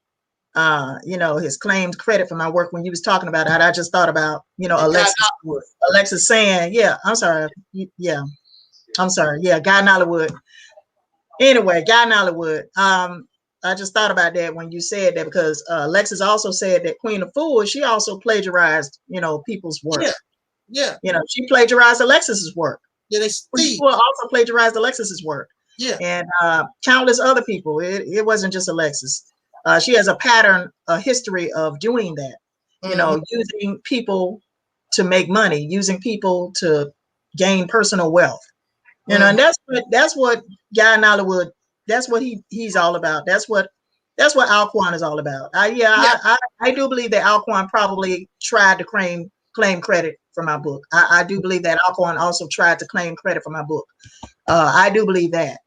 you know, his claimed credit for my work when you was talking about it. I just thought about, you know, Alexis saying, I'm sorry, Guy Nollywood. Anyway, Guy Nollywood. I just thought about that when you said that because Alexis also said that Queen Afua, she also plagiarized, you know, people's work. Yeah. You know, she plagiarized Alexis's work. Yeah, they steal. People also plagiarized Alexis's work. Yeah. And countless other people. It wasn't just Alexis. She has a pattern, a history of doing that. You know, using people to make money, using people to gain personal wealth. You know, and that's what Guy in Hollywood, that's what he's all about. That's what Alquan is all about. I do believe that Alquan probably tried to claim credit for my book. I do believe that Alquan also tried to claim credit for my book. I do believe that.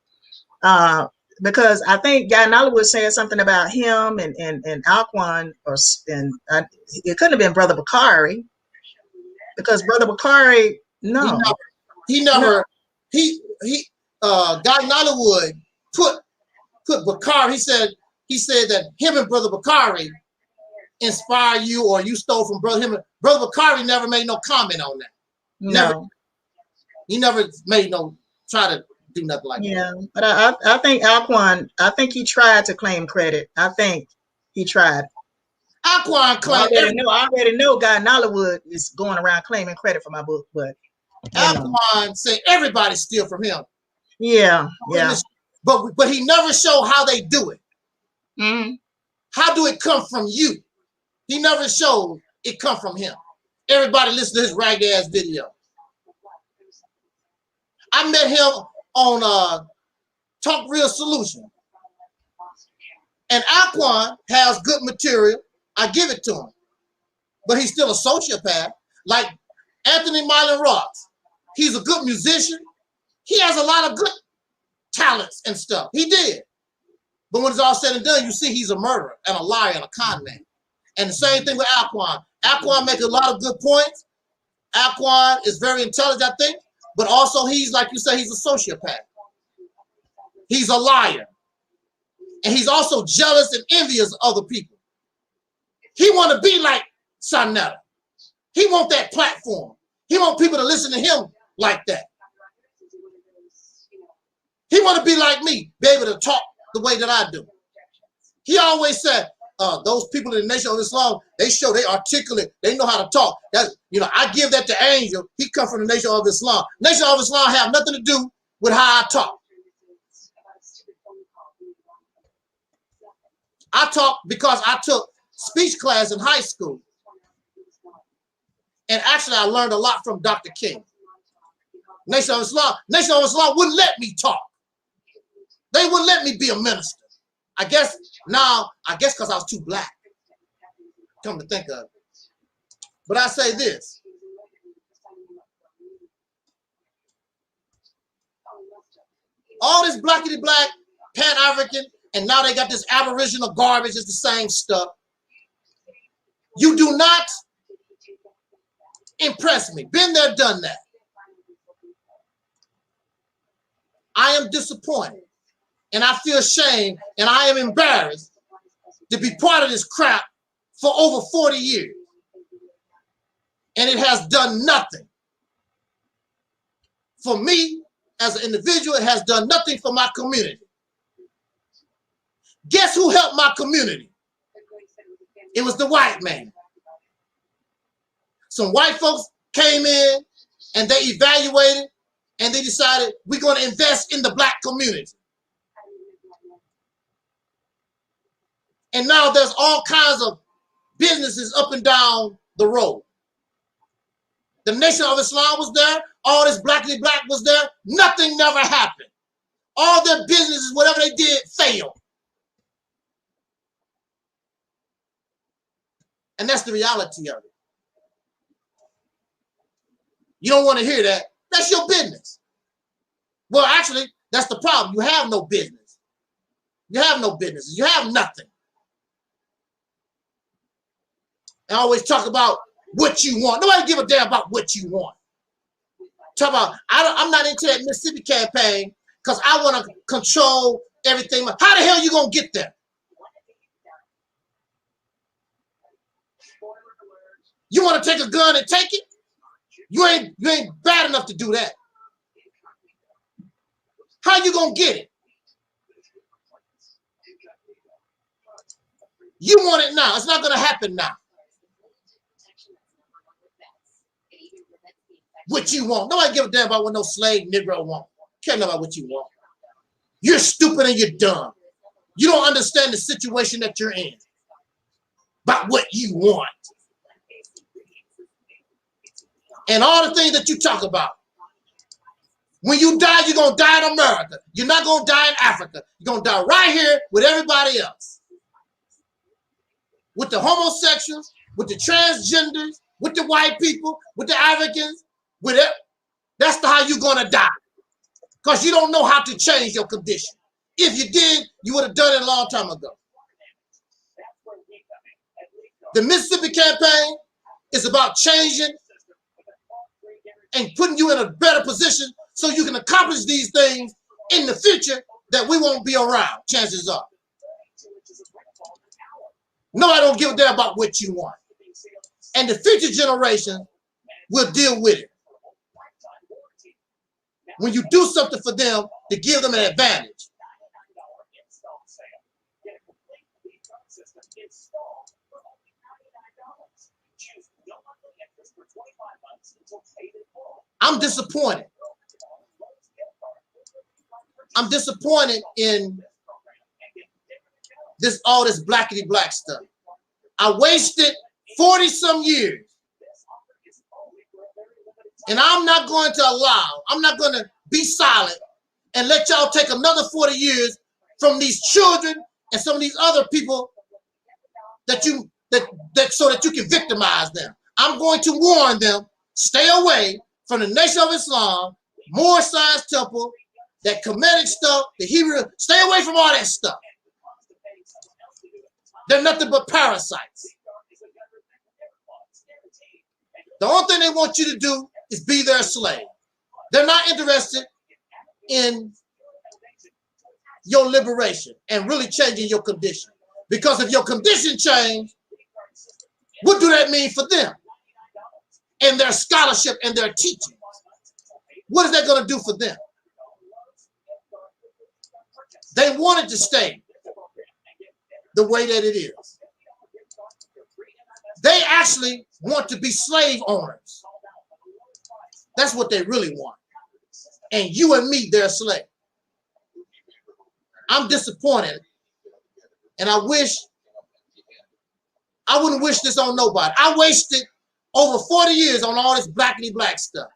Because I think Guy in Hollywood said something about him and Alquan, it couldn't have been Brother Bakari, because Brother Bakari, no. He never Guy in Hollywood put Bakari, he said that him and Brother Bakari inspire you, or you stole from Brother Bakari never made no comment on that. No. He never made no try to do nothing like that. Yeah, but I think Alquan, I think he tried to claim credit. I think he tried. Alquan claimed. I already know Guy in Hollywood is going around claiming credit for my book, but Alquan said everybody steal from him. Yeah. But he never showed how they do it. Mm-hmm. How do it come from you? He never showed it come from him. Everybody listen to his ragged ass video. I met him on Talk Real Solution. And Alquan has good material. I give it to him. But he's still a sociopath. Like Anthony Myron Ross. He's a good musician. He has a lot of good talents and stuff. He did. But when it's all said and done, you see he's a murderer and a liar and a con man. And the same thing with Alquan. Alquan makes a lot of good points. Alquan is very intelligent, I think. But also he's, like you say, he's a sociopath. He's a liar. And he's also jealous and envious of other people. He want to be like Sonetta. He want that platform. He want people to listen to him like that. He want to be like me, be able to talk the way that I do. He always said, those people in the Nation of Islam, they articulate, they know how to talk. That's, I give that to Angel. He come from the Nation of Islam. Nation of Islam have nothing to do with how I talk. I talk because I took speech class in high school. And actually, I learned a lot from Dr. King. Nation of Islam wouldn't let me talk. They wouldn't let me be a minister. I guess because I was too black. Come to think of it. But I say this. All this blackity black, Pan-African, and now they got this aboriginal garbage. It's the same stuff. You do not impress me. Been there, done that. I am disappointed. And I feel shame and I am embarrassed to be part of this crap for over 40 years. And it has done nothing. For me, as an individual, it has done nothing for my community. Guess who helped my community? It was the white man. Some white folks came in and they evaluated and they decided we're going to invest in the black community. And now there's all kinds of businesses up and down the road. The Nation of Islam was there. All this blackity black was there. Nothing never happened. All their businesses, whatever they did, failed. And that's the reality of it. You don't want to hear that. That's your business. Well, actually, that's the problem. You have no business. You have no business. You have nothing. And always talk about what you want. Nobody give a damn about what you want. Talk about, I'm not into that Mississippi campaign because I want to control everything. How the hell are you going to get there? You want to take a gun and take it? You ain't bad enough to do that. How you going to get it? You want it now. It's not going to happen now. what you want. Nobody give a damn about what no slave Negro want. Care about what you want. You're stupid and you're dumb. You don't understand the situation that you're in. About what you want. And all the things that you talk about. When you die, you're going to die in America. You're not going to die in Africa. You're going to die right here with everybody else. With the homosexuals, with the transgenders, with the white people, with the Africans, with it. That's how you're going to die. Because you don't know how to change your condition. If you did, you would have done it a long time ago. The Mississippi campaign is about changing and putting you in a better position so you can accomplish these things in the future that we won't be around, chances are. Nobody don't give a damn about what you want. And the future generation will deal with it. When you do something for them to give them an advantage. I'm disappointed. I'm disappointed in all this blackity black stuff. I wasted 40 some years. And I'm not going to be silent and let y'all take another 40 years from these children and some of these other people that so that you can victimize them. I'm going to warn them, stay away from the Nation of Islam, more Science Temple, that Kemetic stuff, the Hebrew, stay away from all that stuff. They're nothing but parasites. The only thing they want you to do is be their slave. They're not interested in your liberation and really changing your condition. Because if your condition changed, what do that mean for them? And their scholarship and their teaching. What is that going to do for them? They want it to stay the way that it is. They actually want to be slave owners. That's what they really want. And you and me, they're slave. I'm disappointed. And I wouldn't wish this on nobody. I wasted over 40 years on all this blackity black stuff.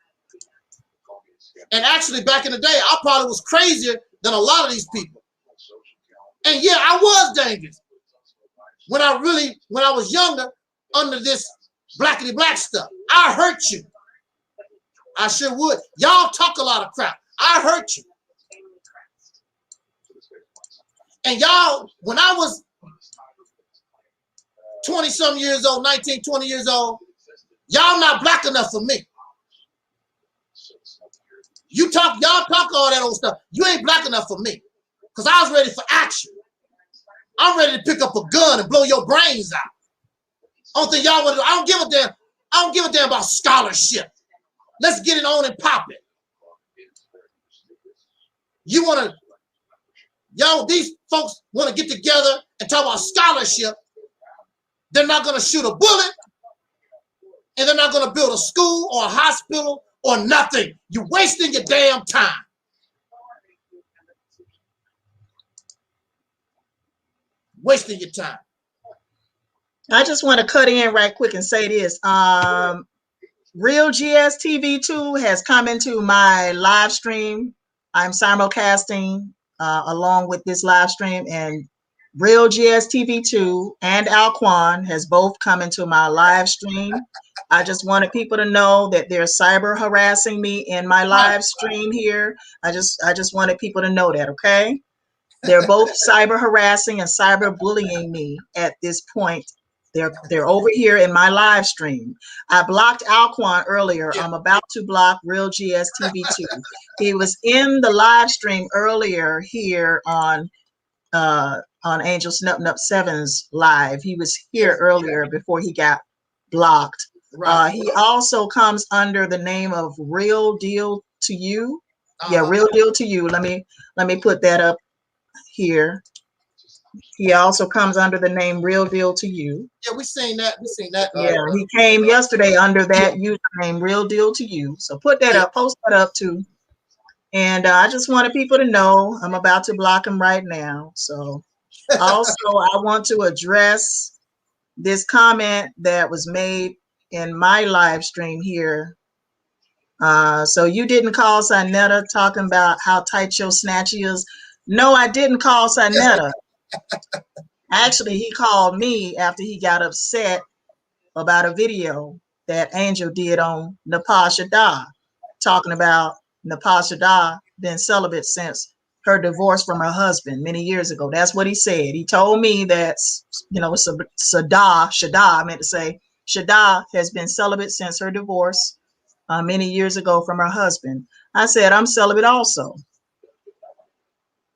And actually back in the day, I probably was crazier than a lot of these people. And yeah, I was dangerous. When I was younger, under this blackity black stuff, I hurt you. I sure would. Y'all talk a lot of crap. I hurt you. And y'all, when I was 20 some years old, 19, 20 years old, y'all not black enough for me. Y'all talk all that old stuff. You ain't black enough for me. Because I was ready for action. I'm ready to pick up a gun and blow your brains out. I don't think y'all want to. I don't give a damn. I don't give a damn about scholarship. Let's get it on and pop it. You want to, y'all, these folks want to get together and talk about scholarship. They're not going to shoot a bullet. And they're not going to build a school or a hospital or nothing. You're wasting your damn time. Wasting your time. I just want to cut in right quick and say this. Real GS TV 2 has come into my live stream. I'm simulcasting along with this live stream, and Real GS TV 2 and Alquan has both come into my live stream. I just wanted people to know that they're cyber harassing me in my live stream here. I just wanted people to know that, okay? They're both cyber harassing and cyber bullying me at this point. They're over here in my live stream. I blocked Alquan earlier. Yeah. I'm about to block Real GS TV 2. He was in the live stream earlier here on Angel Snup 7's live. He was here earlier before he got blocked. Right. He also comes under the name of Real Deal to You. Yeah, Real Deal to You. Let me put that up here. He also comes under the name Real Deal to You. Yeah, we seen that. We seen that. Yeah, he came yesterday under that username Real Deal to You. So put that up, post that up too. And I just wanted people to know I'm about to block him right now. So also, I want to address this comment that was made in my live stream here. So you didn't call Sinetta talking about how tight your snatch is. No, I didn't call Sinetta. Actually, he called me after he got upset about a video that Angel did on Nepal Shada, talking about Nepal Shada been celibate since her divorce from her husband many years ago. That's what he said. He told me that, you know, Shada, I meant to say, Shada has been celibate since her divorce many years ago from her husband. I said, I'm celibate also.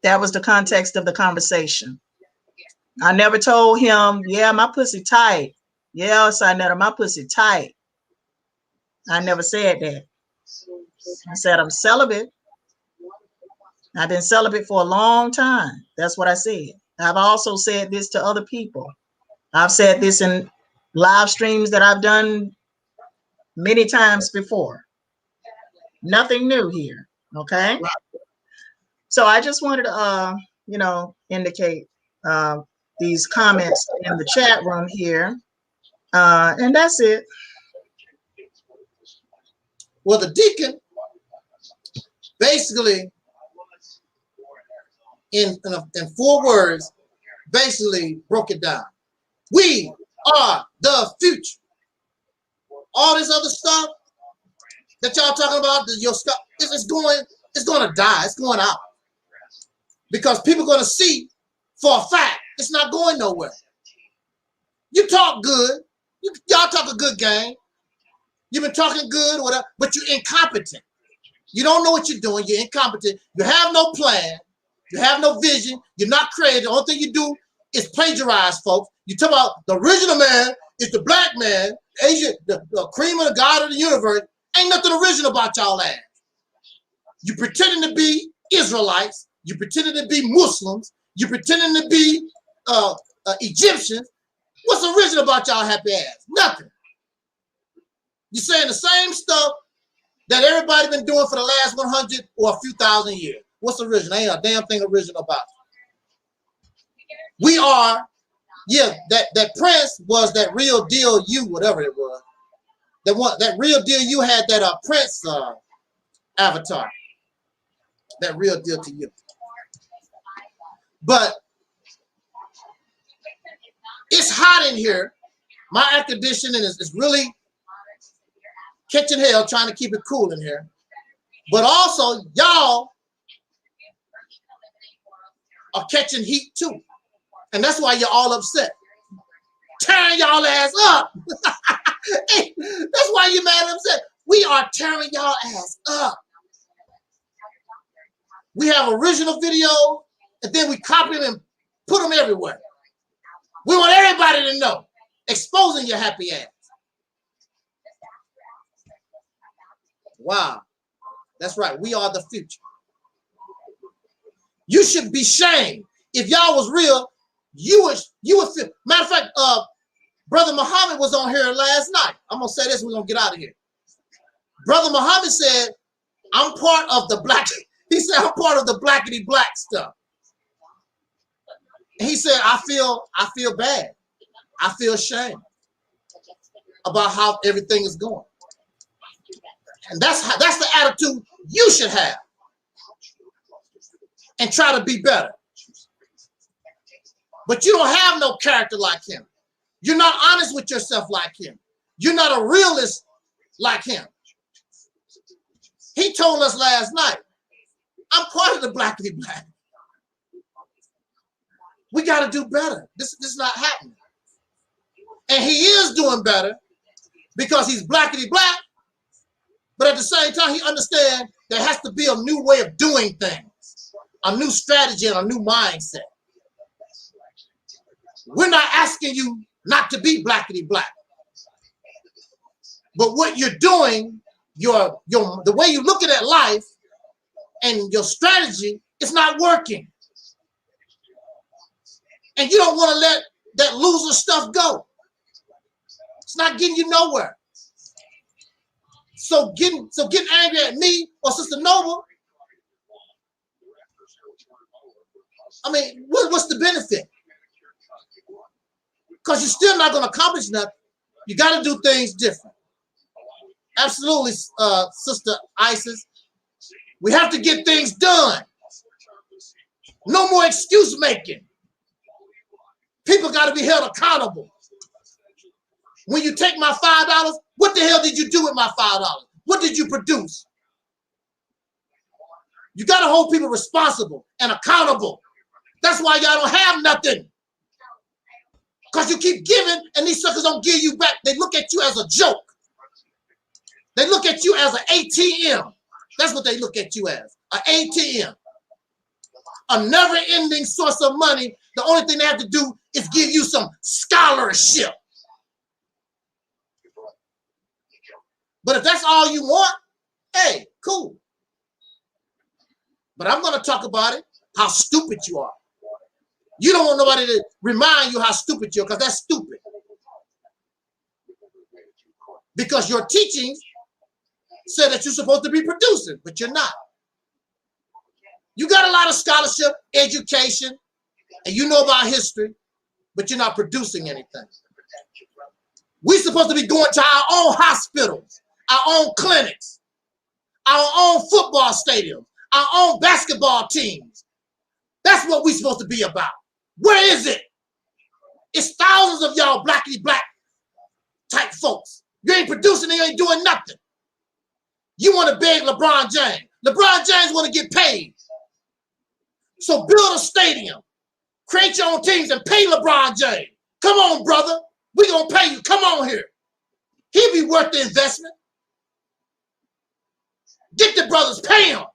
That was the context of the conversation. I never told him, yeah, my pussy tight. Yeah, Sinetta, my pussy tight. I never said that. I said, I'm celibate. I've been celibate for a long time. That's what I said. I've also said this to other people. I've said this in live streams that I've done many times before. Nothing new here, okay? So I just wanted to, you know, indicate these comments in the chat room here. And that's it. Well, the deacon basically, in 4 words, basically broke it down. We are the future. All this other stuff that y'all talking about, your stuff, it's going to die. It's going out. Because people are going to see for a fact it's not going nowhere. You talk good. Y'all talk a good game. You've been talking good, whatever, but you're incompetent. You don't know what you're doing. You're incompetent. You have no plan. You have no vision. You're not creative. The only thing you do is plagiarize, folks. You talk about the original man is the black man, Asian, the cream of the God of the universe. Ain't nothing original about y'all ass. You pretending to be Israelites. You pretending to be Muslims. You pretending to be Egyptians. What's original about y'all happy ass? Nothing. You're saying the same stuff that everybody been doing for the last 100 or a few thousand years. What's original? Ain't a damn thing original about it. We are, yeah, that Prince was that real deal you, whatever it was. That real deal you had that Prince avatar. That real deal to you. But it's hot in here. My air conditioning is really catching hell trying to keep it cool in here. But also, y'all are catching heat too. And that's why you're all upset. Tearing y'all ass up. Hey, that's why you're mad and upset. We are tearing y'all ass up. We have original videos, and then we copy them and put them everywhere. We want everybody to know. Exposing your happy ass. Wow. That's right. We are the future. You should be shamed. If y'all was real, you would feel. Matter of fact, Brother Muhammad was on here last night. I'm gonna say this, we're gonna get out of here. Brother Muhammad said, I'm part of the black, he said, I'm part of the blackity black stuff. He said, I feel bad. I feel shame about how everything is going. And that's the attitude you should have. And try to be better. But you don't have no character like him. You're not honest with yourself like him. You're not a realist like him. He told us last night, I'm part of the blackity black. We got to do better. This is not happening. And he is doing better because he's blackity black. But at the same time, he understands there has to be a new way of doing things, a new strategy and a new mindset. We're not asking you not to be blackity black. But what you're doing, the way you're looking at life and your strategy is not working. And you don't want to let that loser stuff go. It's not getting you nowhere. So getting angry at me or Sister Noble, I mean, what's the benefit? Because you're still not going to accomplish nothing. You got to do things different. Absolutely, Sister Isis. We have to get things done. No more excuse making. People got to be held accountable. When you take my $5, what the hell did you do with my $5? What did you produce? You got to hold people responsible and accountable. That's why y'all don't have nothing. Because you keep giving and these suckers don't give you back. They look at you as a joke. They look at you as an ATM. That's what they look at you as, an ATM. A never-ending source of money. The only thing they have to do is give you some scholarship. But if that's all you want, hey, cool. But I'm going to talk about it, how stupid you are. You don't want nobody to remind you how stupid you are, because that's stupid. Because your teachings said that you're supposed to be producing, but you're not. You got a lot of scholarship, education, and you know about history, but you're not producing anything. We're supposed to be going to our own hospitals, our own clinics, our own football stadiums, our own basketball teams. That's what we're supposed to be about. Where is it? It's thousands of y'all blackity black type folks. You ain't producing, you ain't doing nothing. You want to beg LeBron James. LeBron James want to get paid. So build a stadium, create your own teams and pay LeBron James. Come on, brother. We're going to pay you. Come on here. He'll be worth the investment. Get the brothers, pay them.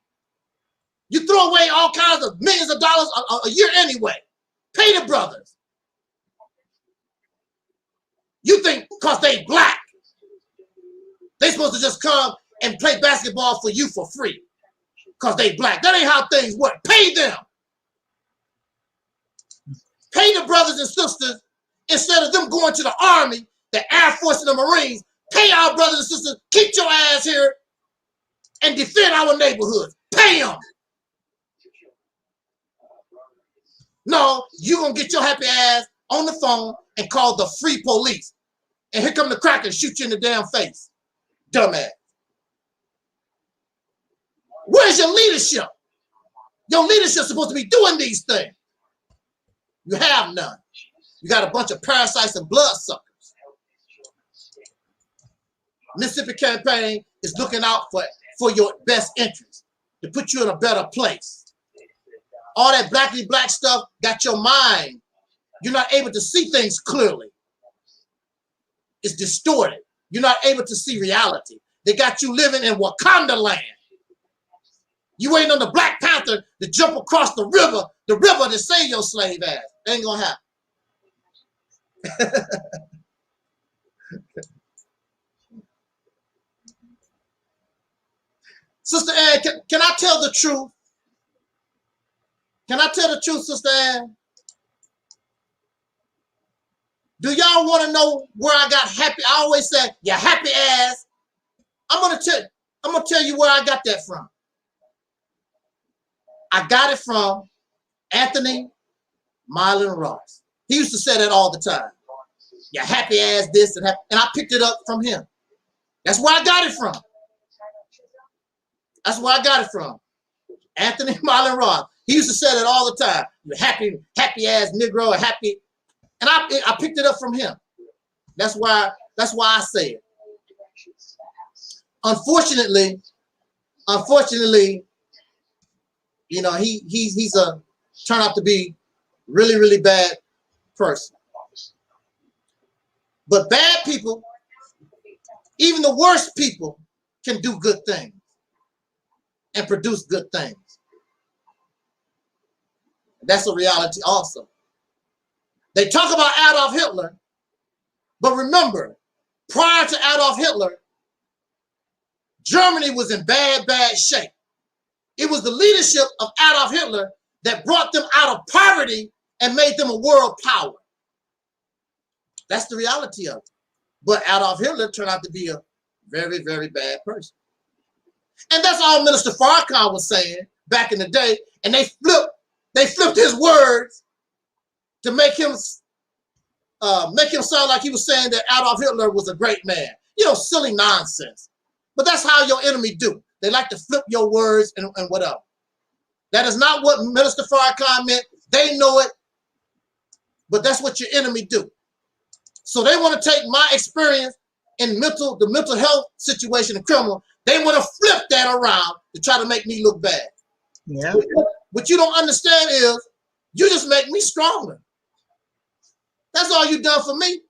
You throw away all kinds of millions of dollars a year anyway. Pay the brothers. You think because they black, they supposed to just come and play basketball for you for free because they black. That ain't how things work. Pay them. Pay the brothers and sisters instead of them going to the Army, the Air Force, and the Marines. Pay our brothers and sisters. Keep your ass here and defend our neighborhoods. Pay them. No, you're going to get your happy ass on the phone and call the free police. And here come the cracker and shoot you in the damn face. Dumbass. Where's your leadership? Your leadership's supposed to be doing these things. You have none. You got a bunch of parasites and bloodsuckers. Mississippi campaign is looking out for your best interest, to put you in a better place. All that blackity black stuff got your mind. You're not able to see things clearly. It's distorted. You're not able to see reality. They got you living in Wakanda land. You waiting on the Black Panther to jump across the river to save your slave ass. That ain't gonna happen. Sister Ann, can I tell the truth? Can I tell the truth, Sister Ann? Do y'all want to know where I got happy? I always say, you happy ass. I'm gonna tell you where I got that from. I got it from Anthony Myron Ross. He used to say that all the time. You happy ass this and that. And I picked it up from him. That's where I got it from. That's where I got it from. Anthony Myron Ross. He used to say that all the time. You happy ass Negro, happy. And I picked it up from him. That's why I say it. Unfortunately, you know, he's turned out to be really, really bad person. But bad people, even the worst people, can do good things and produce good things. That's a reality also. They talk about Adolf Hitler, but remember, prior to Adolf Hitler, Germany was in bad, bad shape. It was the leadership of Adolf Hitler that brought them out of poverty and made them a world power. That's the reality of it. But Adolf Hitler turned out to be a very, very bad person. And that's all Minister Farrakhan was saying back in the day. And they flipped his words to make him sound like he was saying that Adolf Hitler was a great man. You know, silly nonsense. But that's how your enemy do. They like to flip your words and whatever. That is not what Minister Farrakhan meant. They know it. But that's what your enemy do. So they want to take my experience in the mental health situation in criminal. They want to flip that around to try to make me look bad. Yeah. What you don't understand is you just make me stronger. That's all you done for me.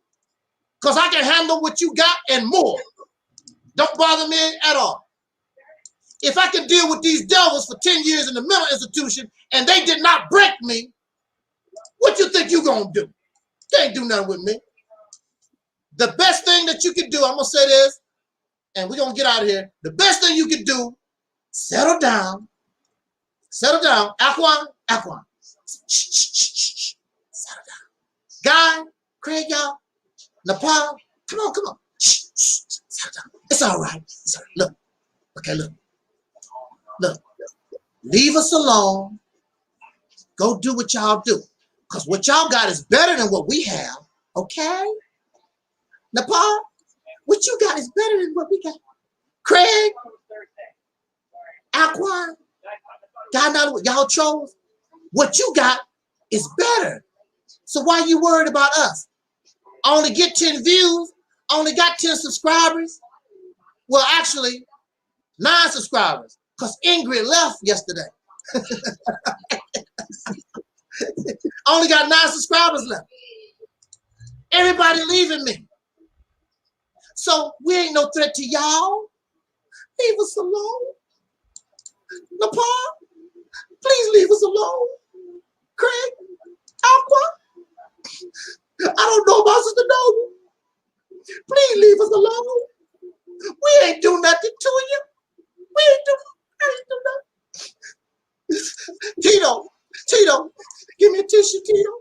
Because I can handle what you got and more. Don't bother me at all. If I can deal with these devils for 10 years in the mental institution and they did not break me, what you think you gonna do? Can't do nothing with me. The best thing that you can do, I'm gonna say this, and we're gonna get out of here. The best thing you can do, settle down. Settle down. Aquan. Settle down. Guy, Craig, y'all, Nepal, come on. Settle down. It's all right. Look. Okay, look. Leave us alone. Go do what y'all do. Because what y'all got is better than what we have. Okay? Nepal, what you got is better than what we got. Craig, Aquan, y'all trolls, what you got is better. So why you worried about us? Only get 10 views, only got 10 subscribers. Well, actually, 9 subscribers, because Ingrid left yesterday. Only got 9 subscribers left. Everybody leaving me. So we ain't no threat to y'all. Leave us alone. Nepal, please leave us alone. Craig, Aqua, I don't know about Sister Noble. Please leave us alone. We ain't do nothing to you. I ain't do nothing. Tito, give me a tissue, Tito.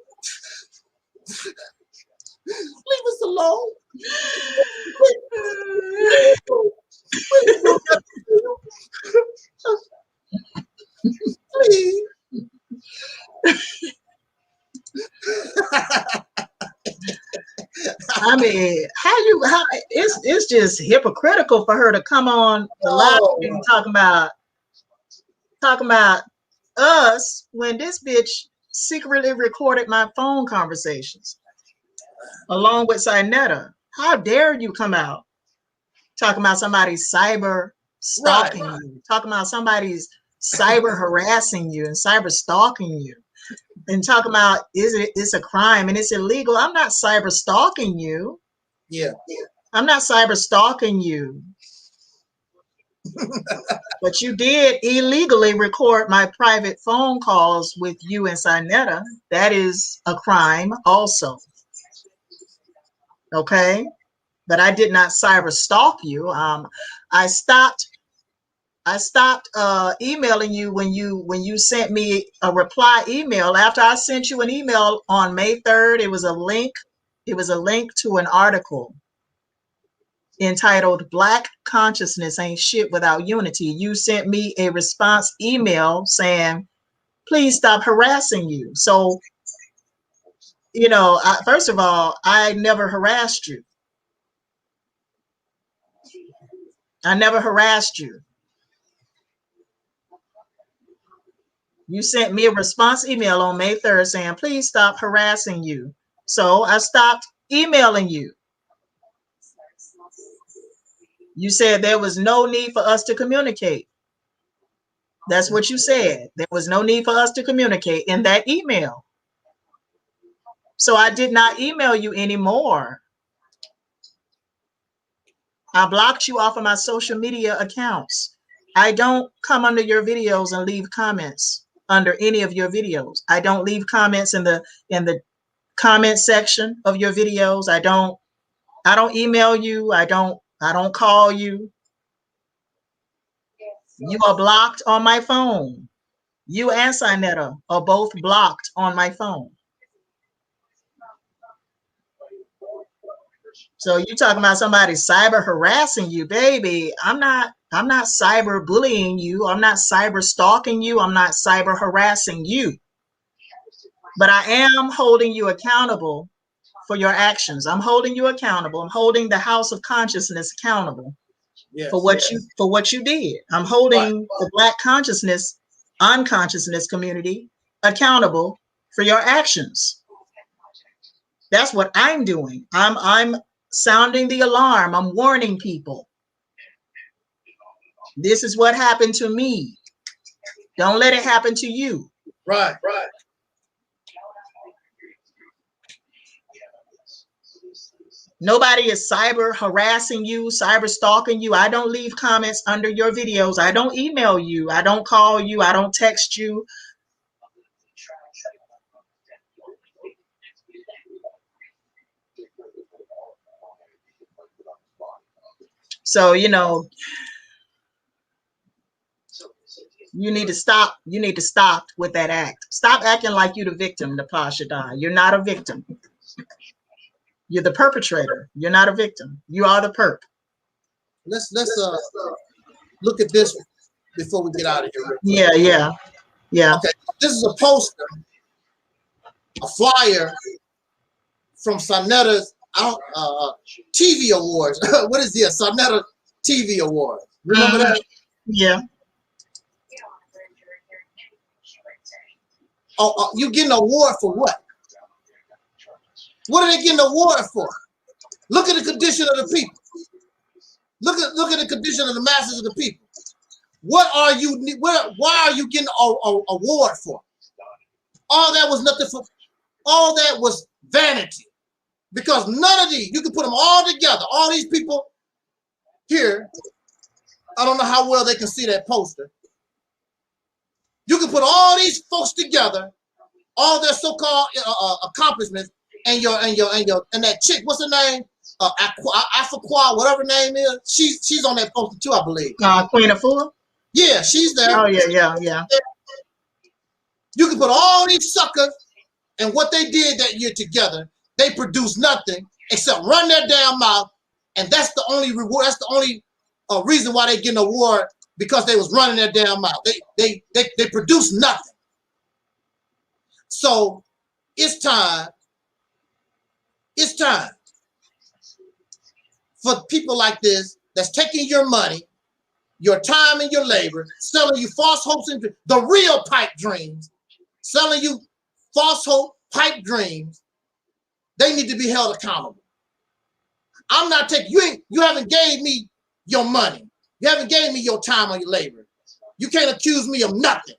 Leave us alone. Please. I mean, how it's just hypocritical for her to come on the live and talking about us when this bitch secretly recorded my phone conversations along with Sinetta. How dare you come out talking about somebody's cyber stalking you, talking about somebody's cyber harassing you and cyber stalking you, and talking about it's a crime and it's illegal. I'm not cyber stalking you. Yeah. I'm not cyber stalking you. But you did illegally record my private phone calls with you and Sinetta. That is a crime also. Okay? But I did not cyber stalk you. I stopped emailing you when you sent me a reply email. After I sent you an email on May 3rd, it was a link to an article entitled "Black Consciousness Ain't Shit Without Unity." You sent me a response email saying, please stop harassing you. So, you know, first of all, I never harassed you. I never harassed you. You sent me a response email on May 3rd saying, please stop harassing you. So I stopped emailing you. You said there was no need for us to communicate. That's what you said. There was no need for us to communicate in that email. So I did not email you anymore. I blocked you off of my social media accounts. I don't come under your videos and leave comments under any of your videos. I don't leave comments in the comment section of your videos. I don't email you. I don't call you. You are blocked on my phone. You and Sinetta are both blocked on my phone. So you talking about somebody cyber harassing you, baby. I'm not cyber bullying you. I'm not cyber stalking you. I'm not cyber harassing you. But I am holding you accountable for your actions. I'm holding you accountable. I'm holding the House of Consciousness accountable for what you did. I'm holding the Black consciousness, unconsciousness community accountable for your actions. That's what I'm doing. I'm sounding the alarm. I'm warning people. This is what happened to me. Don't let it happen to you. Right. Nobody is cyber harassing you, cyber stalking you. I don't leave comments under your videos. I don't email you. I don't call you. I don't text you. So, you know, you need to stop. You need to stop with that act. Stop acting like you're the victim, Napashadai. You're not a victim. You're the perpetrator. You're not a victim. You are the perp. Let's look at this before we get out of here. Yeah. Okay, this is a poster, a flyer from Sonetta's TV Awards. What is this? Sonetta TV Awards. Remember that? Yeah. Oh, you getting an award for what? What are they getting an award for? Look at the condition of the people. Look at the condition of the masses of the people. Why are you getting an award for? All that was nothing for. All that was vanity. Because none of these, you can put them all together. All these people here, I don't know how well they can see that poster. You can put all these folks together, all their so-called accomplishments, and that chick, what's her name? Afriqua, whatever her name is. She's on that poster too, I believe. Queen Afua? Yeah, she's there. Oh yeah. You can put all these suckers and what they did that year together. They produced nothing except run their damn mouth, and that's the only reward. That's the only reason why they get an award, because they was running their damn mouth. They produced nothing. So it's time. It's time for people like this that's taking your money, your time and your labor, selling you false hopes and the real pipe dreams, selling you false hope, pipe dreams. They need to be held accountable. I'm not taking you haven't gave me your money. You haven't gave me your time or your labor. You can't accuse me of nothing.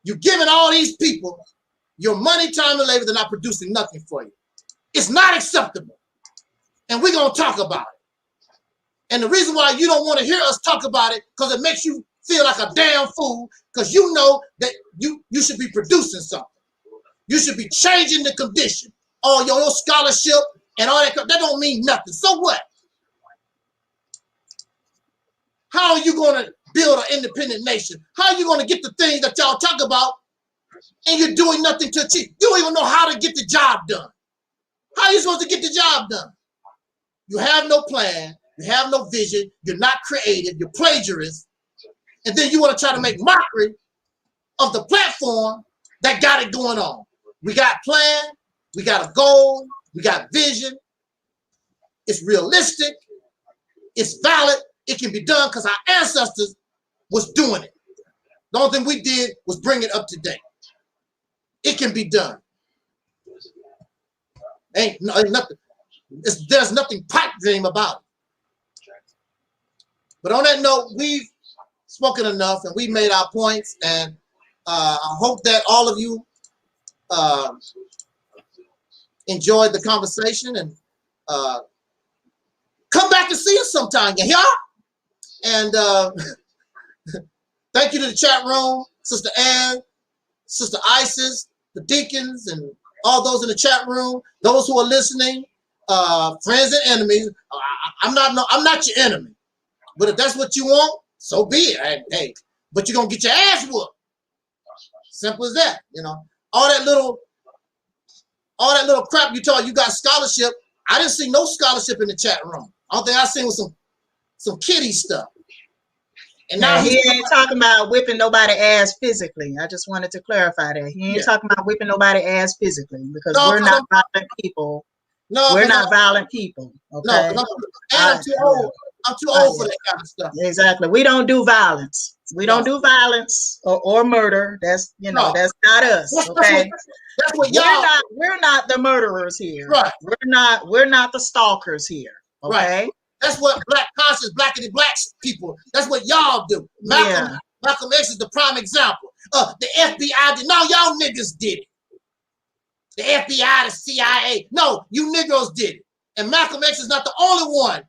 You're giving all these people your money, time, and labor. They're not producing nothing for you. It's not acceptable. And we're going to talk about it. And the reason why you don't want to hear us talk about it, because it makes you feel like a damn fool, because you know that you should be producing something. You should be changing the condition. Oh, your scholarship and all that don't mean nothing. So what? How are you going to build an independent nation? How are you going to get the things that y'all talk about and you're doing nothing to achieve? You don't even know how to get the job done. How are you supposed to get the job done? You have no plan. You have no vision. You're not creative. You're plagiarist. And then you want to try to make mockery of the platform that got it going on. We got plan. We got a goal. We got vision. It's realistic. It's valid. It can be done because our ancestors was doing it. The only thing we did was bring it up to date. It can be done. Ain't nothing. There's nothing pipe dream about it. But on that note, we've spoken enough and we made our points, and I hope that all of you enjoyed the conversation, and come back and see us sometime. You hear? And thank you to the chat room, Sister Ann, Sister Isis, the deacons, and all those in the chat room, those who are listening, friends and enemies. I'm not your enemy, but if that's what you want, so be it. Hey, but you're gonna get your ass whooped. Simple as that. You know, all that little crap you taught. You got scholarship. I didn't see no scholarship in the chat room. All thing I seen was some kiddie stuff. And now he ain't talking about whipping nobody ass physically. I just wanted to clarify that. He ain't talking about whipping nobody ass physically, because we're not violent people. No, we're not violent people. Okay. No, I'm too old. I'm too old for that kind of stuff. Exactly. We don't do violence. We don't do violence or murder. That's that's not us. Okay. That's what y'all. We're not the murderers here. Right. We're not the stalkers here. Okay. Right. That's what black conscious, blackity black people. That's what y'all do. Malcolm X is the prime example. The FBI did. No, y'all niggas did it. The FBI, the CIA. No, you Negroes did it. And Malcolm X is not the only one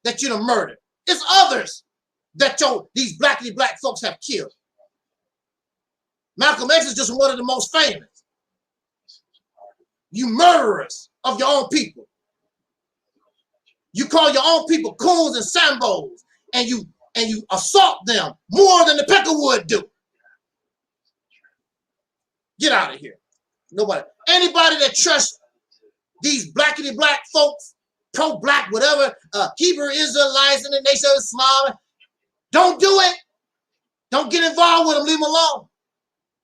that you done murdered. It's others that these blackity black folks have killed. Malcolm X is just one of the most famous. You murderers of your own people. You call your own people coons and sambos, and you assault them more than the Peckerwood do. Get out of here. Nobody. Anybody that trusts these blackity black folks, pro-black, whatever, Hebrew Israelites in the nation of Islam, don't do it. Don't get involved with them. Leave them alone.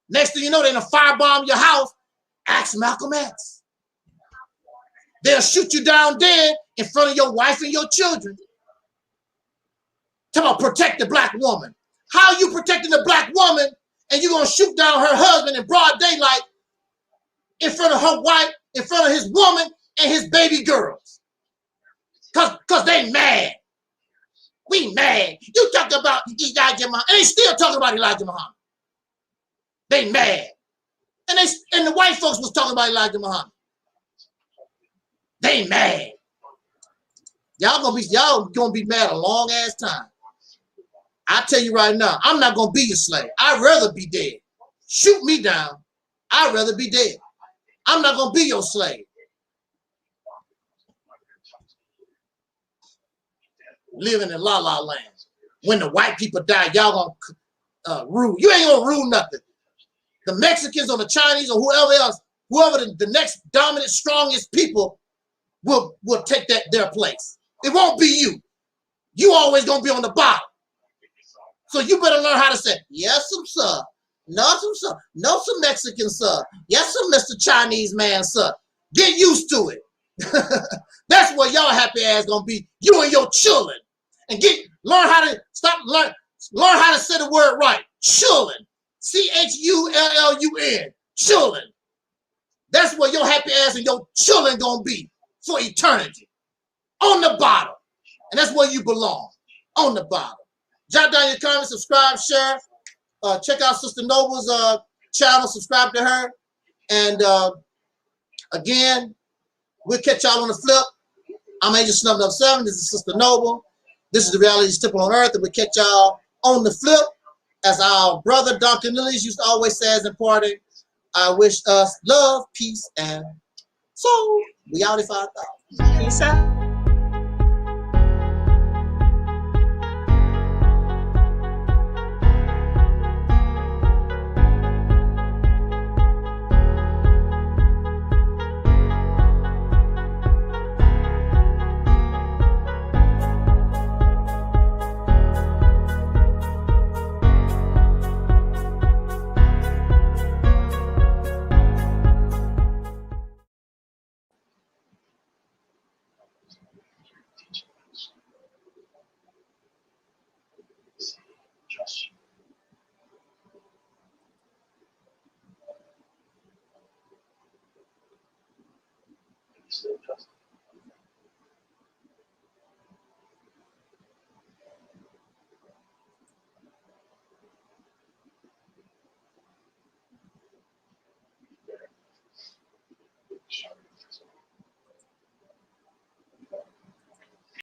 Next thing you know, they're going to firebomb your house. Ask Malcolm X. They'll shoot you down dead in front of your wife and your children. Talk about protect the black woman. How are you protecting the black woman and you're going to shoot down her husband in broad daylight in front of her wife, in front of his woman and his baby girls? Because they mad. We mad. You talk about Elijah Muhammad, and they still talking about Elijah Muhammad. They mad. And the white folks was talking about Elijah Muhammad. They mad. Y'all gonna be mad a long ass time. I tell you right now, I'm not gonna be your slave. I'd rather be dead. Shoot me down. I'd rather be dead. I'm not gonna be your slave. Living in la la land. When the white people die, y'all gonna rule. You ain't gonna rule nothing. The Mexicans or the Chinese or whoever else, whoever the next dominant, strongest people will take their place. It won't be you. You always gonna be on the bottom. So you better learn how to say, yes, some sir. No, some sir. No, some Mexican sir. Yes, some Mr. Chinese man, sir. Get used to it. That's what y'all happy ass gonna be. You and your children. And learn how to learn how to say the word right. Children. Chullun. Children. That's where your happy ass and your children gonna be for eternity. On the bottom. And that's where you belong. On the bottom. Jot down your comments, subscribe, share. Check out Sister Noble's channel. Subscribe to her. And again, we'll catch y'all on the flip. I'm Agent Snub 7. This is Sister Noble. This is the RealitysTemple on Earth. And we'll catch y'all on the flip. As our brother Dr. Lillies used to always say as in parting, I wish us love, peace, and soul. We out if I thought. Peace out. Still trust.